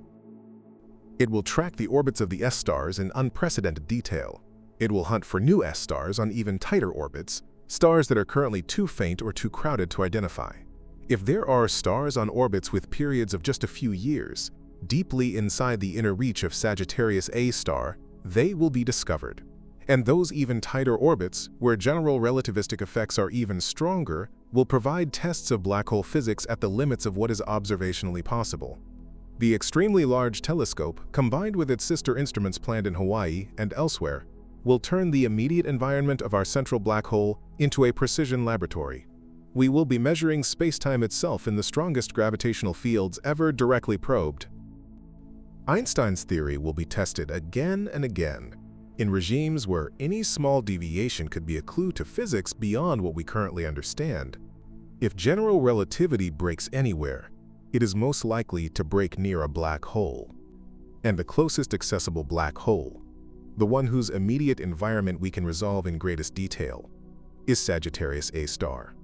It will track the orbits of the S-stars in unprecedented detail. It will hunt for new S-stars on even tighter orbits, stars that are currently too faint or too crowded to identify. If there are stars on orbits with periods of just a few years, deeply inside the inner reach of Sagittarius A star, they will be discovered. And those even tighter orbits, where general relativistic effects are even stronger, will provide tests of black hole physics at the limits of what is observationally possible. The extremely large telescope, combined with its sister instruments planned in Hawaii and elsewhere, will turn the immediate environment of our central black hole into a precision laboratory. We will be measuring space-time itself in the strongest gravitational fields ever directly probed. Einstein's theory will be tested again and again, in regimes where any small deviation could be a clue to physics beyond what we currently understand. If general relativity breaks anywhere, it is most likely to break near a black hole. And the closest accessible black hole, the one whose immediate environment we can resolve in greatest detail, is Sagittarius A star.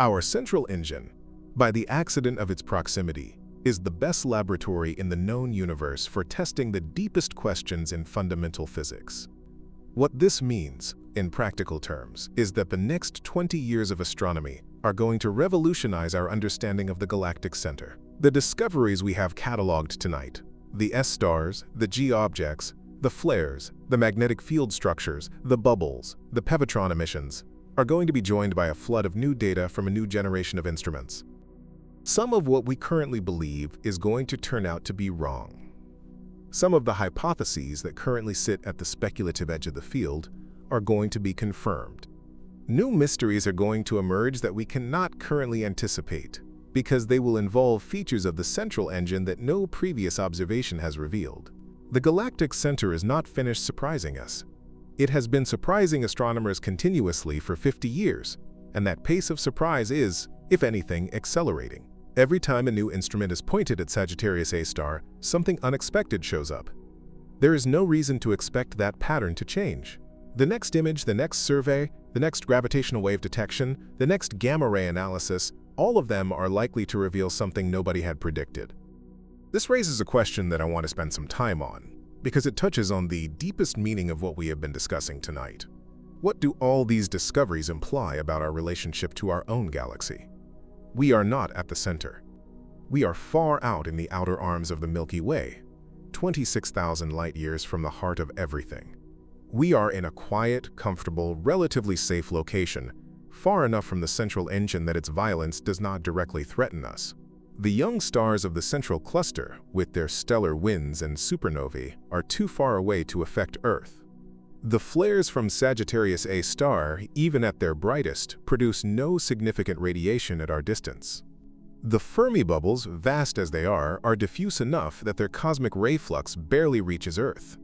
Our central engine, by the accident of its proximity, is the best laboratory in the known universe for testing the deepest questions in fundamental physics. What this means, in practical terms, is that the next 20 years of astronomy are going to revolutionize our understanding of the galactic center. The discoveries we have cataloged tonight, the S-stars, the G-objects, the flares, the magnetic field structures, the bubbles, the Pevatron emissions, are going to be joined by a flood of new data from a new generation of instruments. Some of what we currently believe is going to turn out to be wrong. Some of the hypotheses that currently sit at the speculative edge of the field are going to be confirmed. New mysteries are going to emerge that we cannot currently anticipate, because they will involve features of the central engine that no previous observation has revealed. The galactic center is not finished surprising us. It has been surprising astronomers continuously for 50 years, and that pace of surprise is, if anything, accelerating. Every time a new instrument is pointed at Sagittarius A star, something unexpected shows up. There is no reason to expect that pattern to change. The next image, the next survey, the next gravitational wave detection, the next gamma ray analysis, all of them are likely to reveal something nobody had predicted. This raises a question that I want to spend some time on, because it touches on the deepest meaning of what we have been discussing tonight. What do all these discoveries imply about our relationship to our own galaxy? We are not at the center. We are far out in the outer arms of the Milky Way, 26,000 light-years from the heart of everything. We are in a quiet, comfortable, relatively safe location, far enough from the central engine that its violence does not directly threaten us. The young stars of the central cluster, with their stellar winds and supernovae, are too far away to affect Earth. The flares from Sagittarius A star, even at their brightest, produce no significant radiation at our distance. The Fermi bubbles, vast as they are diffuse enough that their cosmic ray flux barely reaches Earth.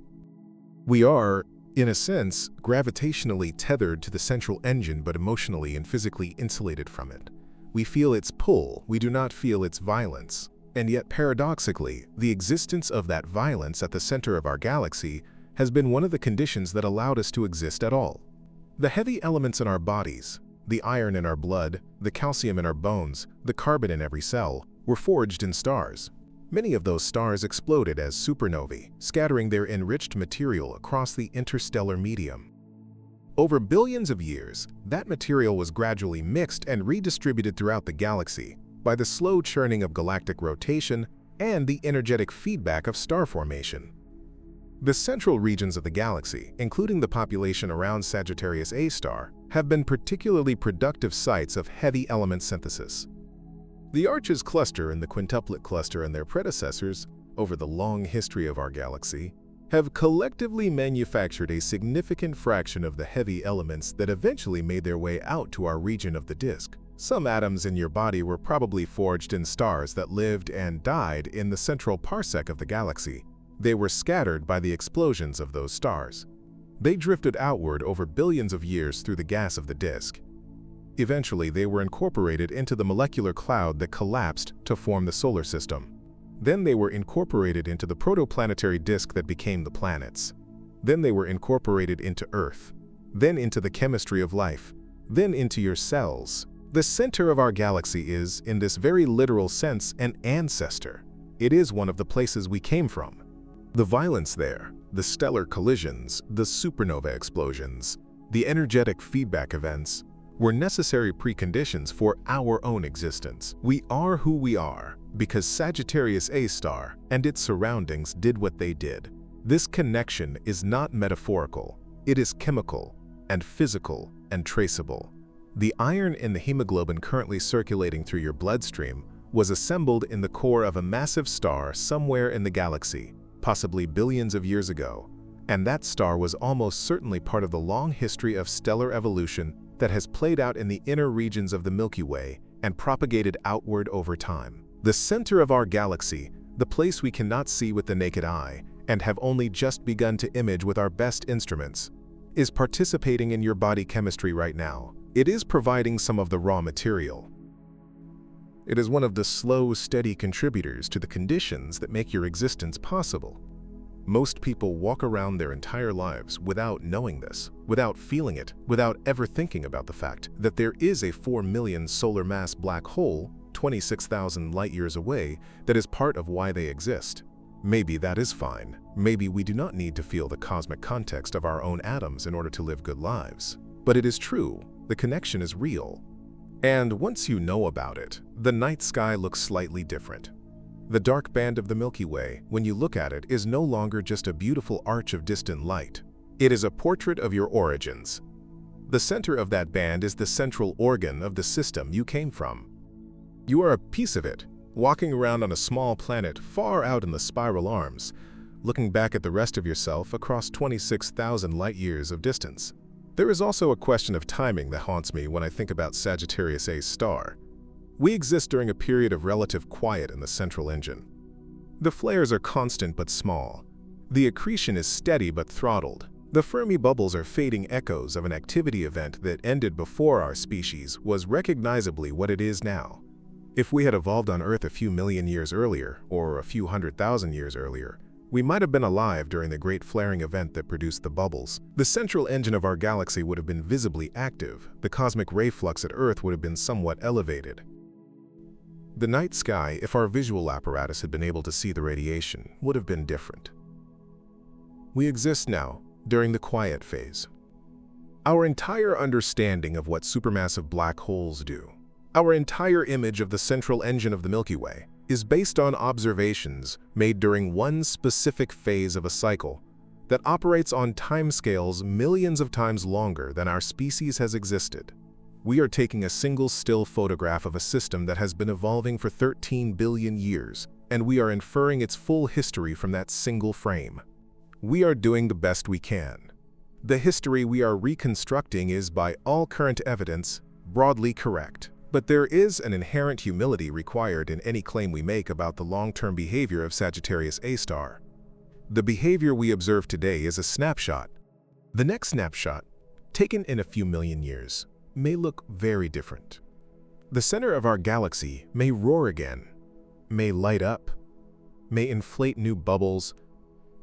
We are, in a sense, gravitationally tethered to the central engine but emotionally and physically insulated from it. We feel its pull, we do not feel its violence. And yet, paradoxically, the existence of that violence at the center of our galaxy has been one of the conditions that allowed us to exist at all. The heavy elements in our bodies, the iron in our blood, the calcium in our bones, the carbon in every cell, were forged in stars. Many of those stars exploded as supernovae, scattering their enriched material across the interstellar medium. Over billions of years, that material was gradually mixed and redistributed throughout the galaxy by the slow churning of galactic rotation and the energetic feedback of star formation. The central regions of the galaxy, including the population around Sagittarius A star, have been particularly productive sites of heavy element synthesis. The Arches cluster and the quintuplet cluster and their predecessors, over the long history of our galaxy, have collectively manufactured a significant fraction of the heavy elements that eventually made their way out to our region of the disk. Some atoms in your body were probably forged in stars that lived and died in the central parsec of the galaxy. They were scattered by the explosions of those stars. They drifted outward over billions of years through the gas of the disk. Eventually, they were incorporated into the molecular cloud that collapsed to form the solar system. Then they were incorporated into the protoplanetary disk that became the planets. Then they were incorporated into Earth. Then into the chemistry of life. Then into your cells. The center of our galaxy is, in this very literal sense, an ancestor. It is one of the places we came from. The violence there, the stellar collisions, the supernova explosions, the energetic feedback events, were necessary preconditions for our own existence. We are who we are because Sagittarius A star and its surroundings did what they did. This connection is not metaphorical. It is chemical and physical and traceable. The iron in the hemoglobin currently circulating through your bloodstream was assembled in the core of a massive star somewhere in the galaxy, possibly billions of years ago, and that star was almost certainly part of the long history of stellar evolution that has played out in the inner regions of the Milky Way and propagated outward over time. The center of our galaxy, the place we cannot see with the naked eye and have only just begun to image with our best instruments, is participating in your body chemistry right now. It is providing some of the raw material. It is one of the slow, steady contributors to the conditions that make your existence possible. Most people walk around their entire lives without knowing this, without feeling it, without ever thinking about the fact that there is a 4 million solar mass black hole, 26,000 light-years away, that is part of why they exist. Maybe that is fine. Maybe we do not need to feel the cosmic context of our own atoms in order to live good lives. But it is true, the connection is real. And once you know about it, the night sky looks slightly different. The dark band of the Milky Way, when you look at it, is no longer just a beautiful arch of distant light. It is a portrait of your origins. The center of that band is the central organ of the system you came from. You are a piece of it, walking around on a small planet far out in the spiral arms, looking back at the rest of yourself across 26,000 light-years of distance. There is also a question of timing that haunts me when I think about Sagittarius A's star. We exist during a period of relative quiet in the central engine. The flares are constant but small. The accretion is steady but throttled. The Fermi bubbles are fading echoes of an activity event that ended before our species was recognizably what it is now. If we had evolved on Earth a few million years earlier, or a few 100,000 years earlier, we might have been alive during the great flaring event that produced the bubbles. The central engine of our galaxy would have been visibly active. The cosmic ray flux at Earth would have been somewhat elevated. The night sky, if our visual apparatus had been able to see the radiation, would have been different. We exist now, during the quiet phase. Our entire understanding of what supermassive black holes do, our entire image of the central engine of the Milky Way, is based on observations made during one specific phase of a cycle that operates on timescales millions of times longer than our species has existed. We are taking a single still photograph of a system that has been evolving for 13 billion years, and we are inferring its full history from that single frame. We are doing the best we can. The history we are reconstructing is, by all current evidence, broadly correct. But there is an inherent humility required in any claim we make about the long-term behavior of Sagittarius A star. The behavior we observe today is a snapshot. The next snapshot, taken in a few million years, may look very different. The center of our galaxy may roar again, may light up, may inflate new bubbles,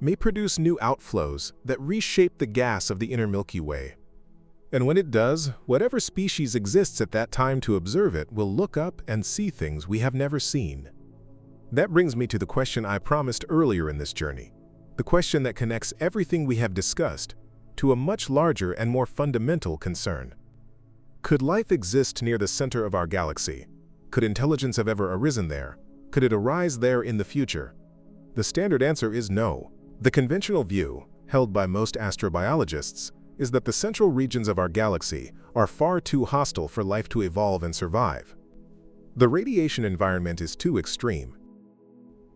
may produce new outflows that reshape the gas of the inner Milky Way. And when it does, whatever species exists at that time to observe it will look up and see things we have never seen. That brings me to the question I promised earlier in this journey, the question that connects everything we have discussed to a much larger and more fundamental concern. Could life exist near the center of our galaxy? Could intelligence have ever arisen there? Could it arise there in the future? The standard answer is no. The conventional view, held by most astrobiologists, is that the central regions of our galaxy are far too hostile for life to evolve and survive. The radiation environment is too extreme.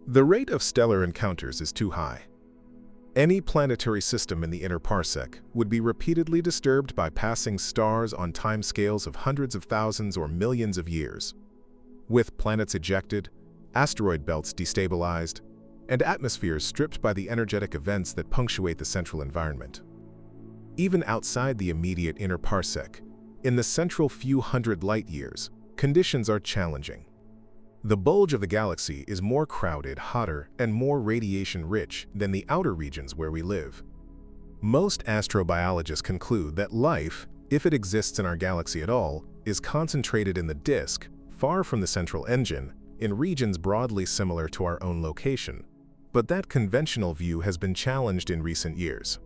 The rate of stellar encounters is too high. Any planetary system in the inner parsec would be repeatedly disturbed by passing stars on timescales of hundreds of thousands or millions of years. With planets ejected, asteroid belts destabilized, and atmospheres stripped by the energetic events that punctuate the central environment. Even outside the immediate inner parsec, in the central few hundred light-years, conditions are challenging. The bulge of the galaxy is more crowded, hotter, and more radiation-rich than the outer regions where we live. Most astrobiologists conclude that life, if it exists in our galaxy at all, is concentrated in the disk, far from the central engine, in regions broadly similar to our own location. But that conventional view has been challenged in recent years.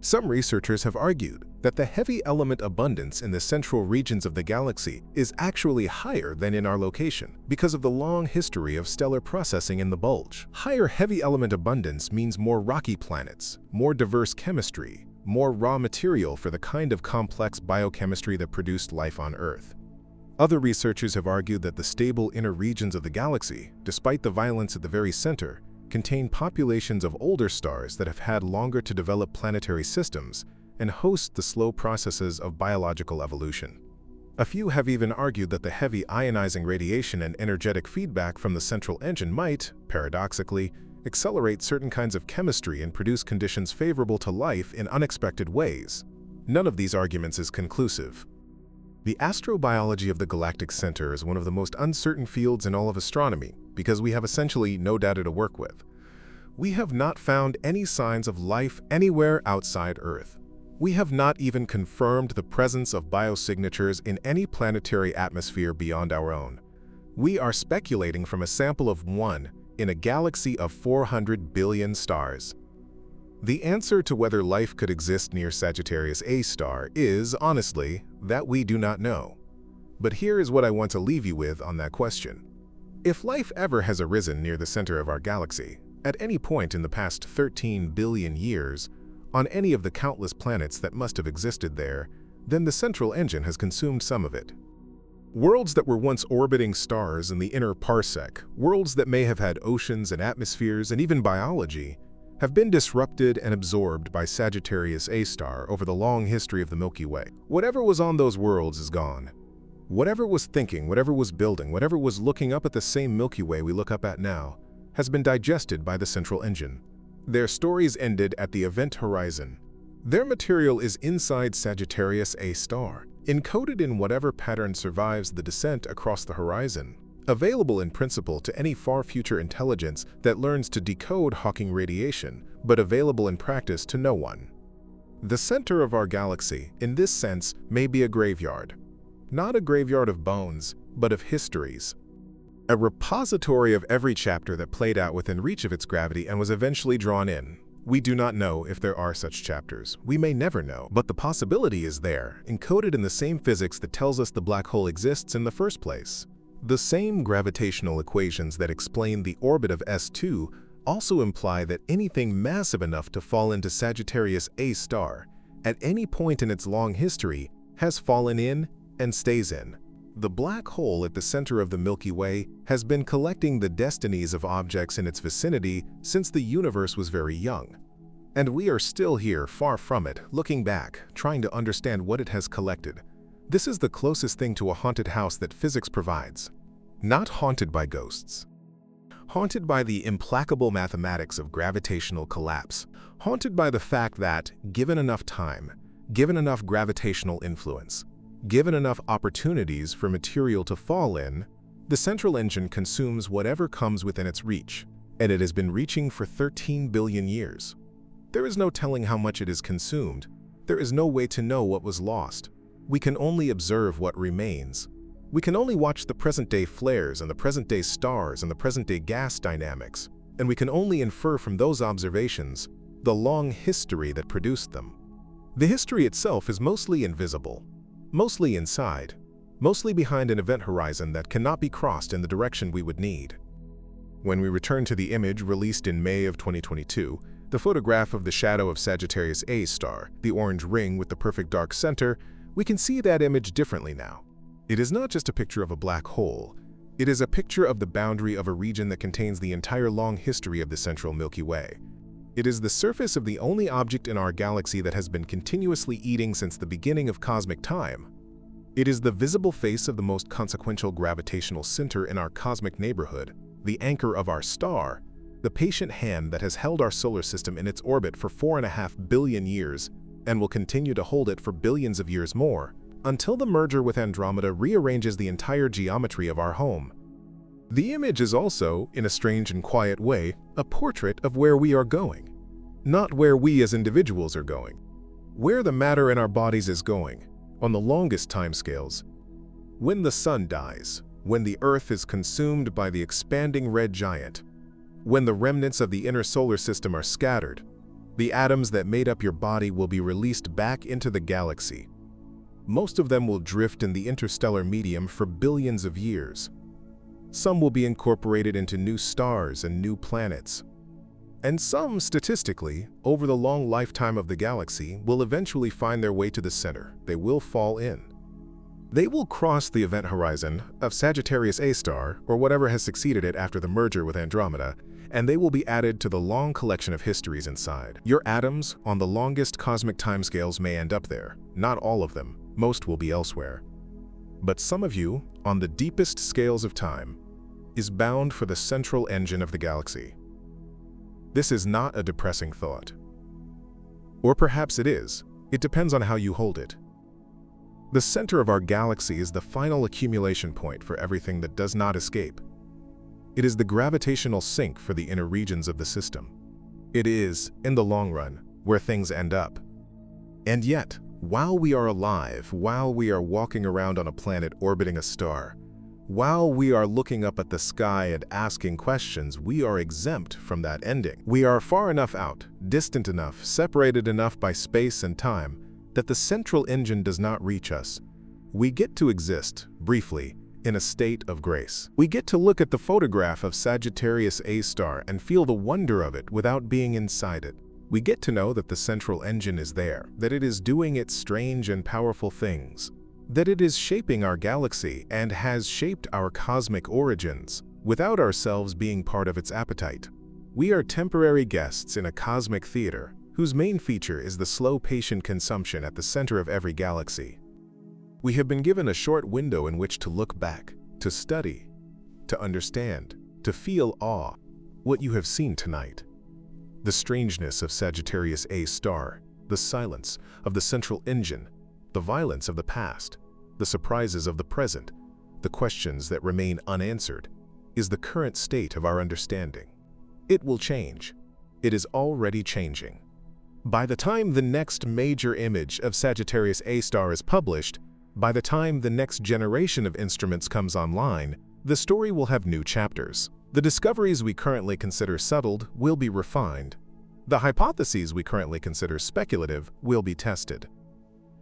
Some researchers have argued that the heavy element abundance in the central regions of the galaxy is actually higher than in our location because of the long history of stellar processing in the bulge. Higher heavy element abundance means more rocky planets, more diverse chemistry, more raw material for the kind of complex biochemistry that produced life on Earth. Other researchers have argued that the stable inner regions of the galaxy, despite the violence at the very center, contain populations of older stars that have had longer to develop planetary systems and host the slow processes of biological evolution. A few have even argued that the heavy ionizing radiation and energetic feedback from the central engine might, paradoxically, accelerate certain kinds of chemistry and produce conditions favorable to life in unexpected ways. None of these arguments is conclusive. The astrobiology of the galactic center is one of the most uncertain fields in all of astronomy because we have essentially no data to work with. We have not found any signs of life anywhere outside Earth. We have not even confirmed the presence of biosignatures in any planetary atmosphere beyond our own. We are speculating from a sample of one in a galaxy of 400 billion stars. The answer to whether life could exist near Sagittarius A star is, honestly, that we do not know. But here is what I want to leave you with on that question. If life ever has arisen near the center of our galaxy, at any point in the past 13 billion years, on any of the countless planets that must have existed there, then the central engine has consumed some of it. Worlds that were once orbiting stars in the inner parsec, worlds that may have had oceans and atmospheres and even biology, have been disrupted and absorbed by Sagittarius A star over the long history of the Milky Way. Whatever was on those worlds is gone. Whatever was thinking, whatever was building, whatever was looking up at the same Milky Way we look up at now, has been digested by the central engine. Their stories ended at the event horizon. Their material is inside Sagittarius A star, encoded in whatever pattern survives the descent across the horizon, available in principle to any far future intelligence that learns to decode Hawking radiation, but available in practice to no one. The center of our galaxy, in this sense, may be a graveyard. Not a graveyard of bones, but of histories. A repository of every chapter that played out within reach of its gravity and was eventually drawn in. We do not know if there are such chapters. We may never know, but the possibility is there, encoded in the same physics that tells us the black hole exists in the first place. The same gravitational equations that explain the orbit of S2 also imply that anything massive enough to fall into Sagittarius A star, at any point in its long history, has fallen in and stays in. The black hole at the center of the Milky Way has been collecting the destinies of objects in its vicinity since the universe was very young. And we are still here, far from it, looking back, trying to understand what it has collected. This is the closest thing to a haunted house that physics provides. Not haunted by ghosts. Haunted by the implacable mathematics of gravitational collapse. Haunted by the fact that, given enough time, given enough gravitational influence, given enough opportunities for material to fall in, the central engine consumes whatever comes within its reach, and it has been reaching for 13 billion years. There is no telling how much it is consumed. There is no way to know what was lost. We can only observe what remains. We can only watch the present-day flares and the present-day stars and the present-day gas dynamics, and we can only infer from those observations the long history that produced them. The history itself is mostly invisible, mostly inside, mostly behind an event horizon that cannot be crossed in the direction we would need. When we return to the image released in May of 2022, the photograph of the shadow of Sagittarius A star, the orange ring with the perfect dark center, we can see that image differently now. It is not just a picture of a black hole. It is a picture of the boundary of a region that contains the entire long history of the central Milky Way. It is the surface of the only object in our galaxy that has been continuously eating since the beginning of cosmic time. It is the visible face of the most consequential gravitational center in our cosmic neighborhood, the anchor of our star, the patient hand that has held our solar system in its orbit for 4.5 billion years and will continue to hold it for billions of years more, until the merger with Andromeda rearranges the entire geometry of our home. The image is also, in a strange and quiet way, a portrait of where we are going. Not where we as individuals are going. Where the matter in our bodies is going, on the longest timescales. When the sun dies, when the Earth is consumed by the expanding red giant, when the remnants of the inner solar system are scattered, the atoms that made up your body will be released back into the galaxy. Most of them will drift in the interstellar medium for billions of years. Some will be incorporated into new stars and new planets. And some, statistically, over the long lifetime of the galaxy, will eventually find their way to the center. They will fall in. They will cross the event horizon of Sagittarius A star, or whatever has succeeded it after the merger with Andromeda, and they will be added to the long collection of histories inside. Your atoms, on the longest cosmic timescales, may end up there. Not all of them. Most will be elsewhere. But some of you, on the deepest scales of time, is bound for the central engine of the galaxy. This is not a depressing thought. Or perhaps it is. It depends on how you hold it. The center of our galaxy is the final accumulation point for everything that does not escape. It is the gravitational sink for the inner regions of the system. It is, in the long run, where things end up. And yet, while we are alive, while we are walking around on a planet orbiting a star, while we are looking up at the sky and asking questions, we are exempt from that ending. We are far enough out, distant enough, separated enough by space and time, that the central engine does not reach us. We get to exist, briefly, in a state of grace. We get to look at the photograph of Sagittarius A star and feel the wonder of it without being inside it. We get to know that the central engine is there, that it is doing its strange and powerful things, that it is shaping our galaxy and has shaped our cosmic origins, without ourselves being part of its appetite. We are temporary guests in a cosmic theater, whose main feature is the slow, patient consumption at the center of every galaxy. We have been given a short window in which to look back, to study, to understand, to feel awe. What you have seen tonight. The strangeness of Sagittarius A star, the silence of the central engine, the violence of the past, the surprises of the present, the questions that remain unanswered, is the current state of our understanding. It will change. It is already changing. By the time the next major image of Sagittarius A star is published, by the time the next generation of instruments comes online, the story will have new chapters. The discoveries we currently consider settled will be refined. The hypotheses we currently consider speculative will be tested.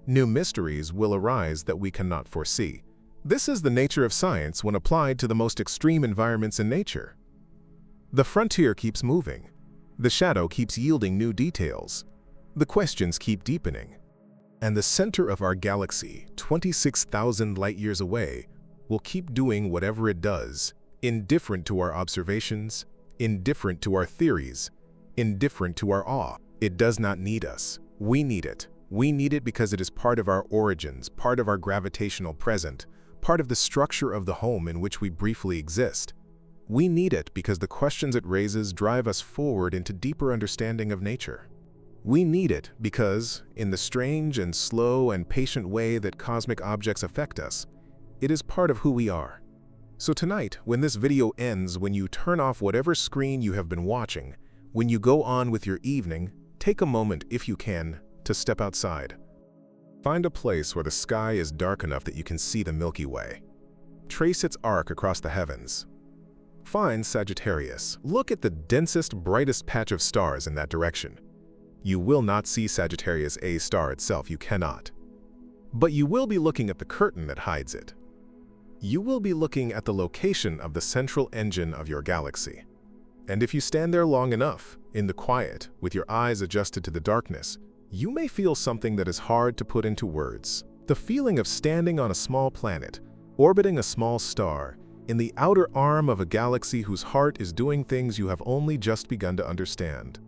New mysteries will arise that we cannot foresee. This is the nature of science when applied to the most extreme environments in nature. The frontier keeps moving. The shadow keeps yielding new details. The questions keep deepening. And the center of our galaxy, 26,000 light-years away, will keep doing whatever it does, indifferent to our observations, indifferent to our theories, indifferent to our awe. It does not need us. We need it. We need it because it is part of our origins, part of our gravitational present, part of the structure of the home in which we briefly exist. We need it because the questions it raises drive us forward into deeper understanding of nature. We need it because, in the strange and slow and patient way that cosmic objects affect us, it is part of who we are. So tonight, when this video ends, when you turn off whatever screen you have been watching, when you go on with your evening, take a moment, if you can, to step outside. Find a place where the sky is dark enough that you can see the Milky Way. Trace its arc across the heavens. Find Sagittarius. Look at the densest, brightest patch of stars in that direction. You will not see Sagittarius A star itself, you cannot. But you will be looking at the curtain that hides it. You will be looking at the location of the central engine of your galaxy. And if you stand there long enough, in the quiet, with your eyes adjusted to the darkness, you may feel something that is hard to put into words. The feeling of standing on a small planet, orbiting a small star, in the outer arm of a galaxy whose heart is doing things you have only just begun to understand.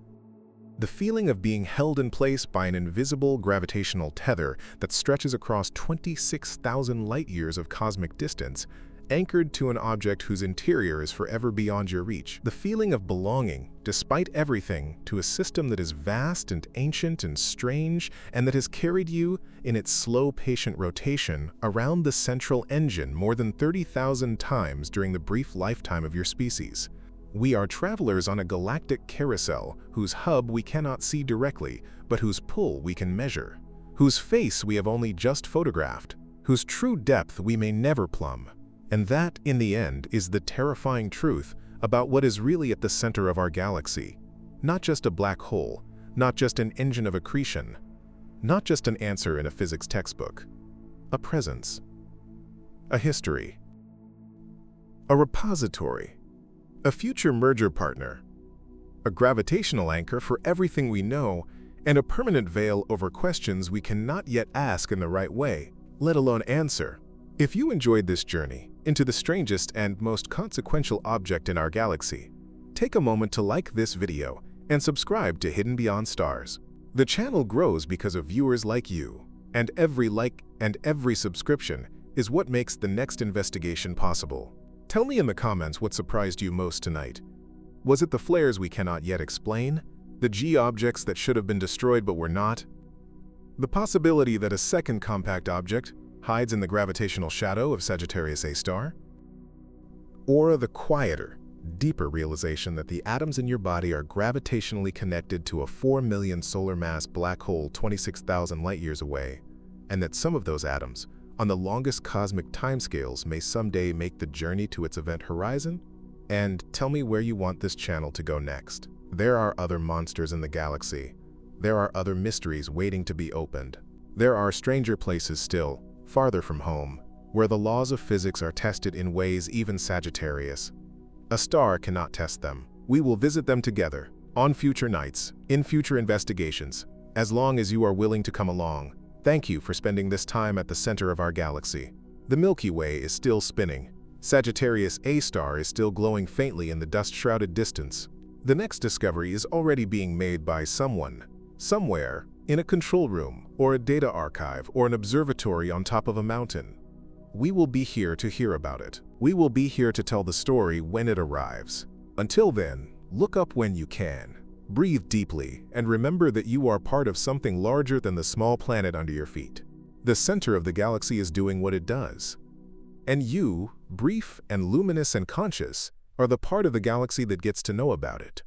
The feeling of being held in place by an invisible gravitational tether that stretches across 26,000 light-years of cosmic distance, anchored to an object whose interior is forever beyond your reach. The feeling of belonging, despite everything, to a system that is vast and ancient and strange, and that has carried you, in its slow, patient rotation, around the central engine more than 30,000 times during the brief lifetime of your species. We are travelers on a galactic carousel whose hub we cannot see directly, but whose pull we can measure, whose face we have only just photographed, whose true depth we may never plumb. And that, in the end, is the terrifying truth about what is really at the center of our galaxy. Not just a black hole, not just an engine of accretion, not just an answer in a physics textbook. A presence. A history. A repository. A future merger partner. A gravitational anchor for everything we know, and a permanent veil over questions we cannot yet ask in the right way, let alone answer. If you enjoyed this journey into the strangest and most consequential object in our galaxy, take a moment to like this video and subscribe to Hidden Beyond Stars. The channel grows because of viewers like you, and every like and every subscription is what makes the next investigation possible. Tell me in the comments what surprised you most tonight. Was it the flares we cannot yet explain? The G objects that should have been destroyed but were not? The possibility that a second compact object hides in the gravitational shadow of Sagittarius A star? Or the quieter, deeper realization that the atoms in your body are gravitationally connected to a 4 million solar mass black hole 26,000 light-years away, and that some of those atoms, on the longest cosmic timescales, may someday make the journey to its event horizon? And tell me where you want this channel to go next. There are other monsters in the galaxy. There are other mysteries waiting to be opened. There are stranger places still, farther from home, where the laws of physics are tested in ways even Sagittarius. A star cannot test them. We will visit them together, on future nights, in future investigations, as long as you are willing to come along. Thank you for spending this time at the center of our galaxy. The Milky Way is still spinning. Sagittarius A star is still glowing faintly in the dust-shrouded distance. The next discovery is already being made by someone, somewhere, in a control room, or a data archive, or an observatory on top of a mountain. We will be here to hear about it. We will be here to tell the story when it arrives. Until then, look up when you can. Breathe deeply, and remember that you are part of something larger than the small planet under your feet. The center of the galaxy is doing what it does. And you, brief and luminous and conscious, are the part of the galaxy that gets to know about it.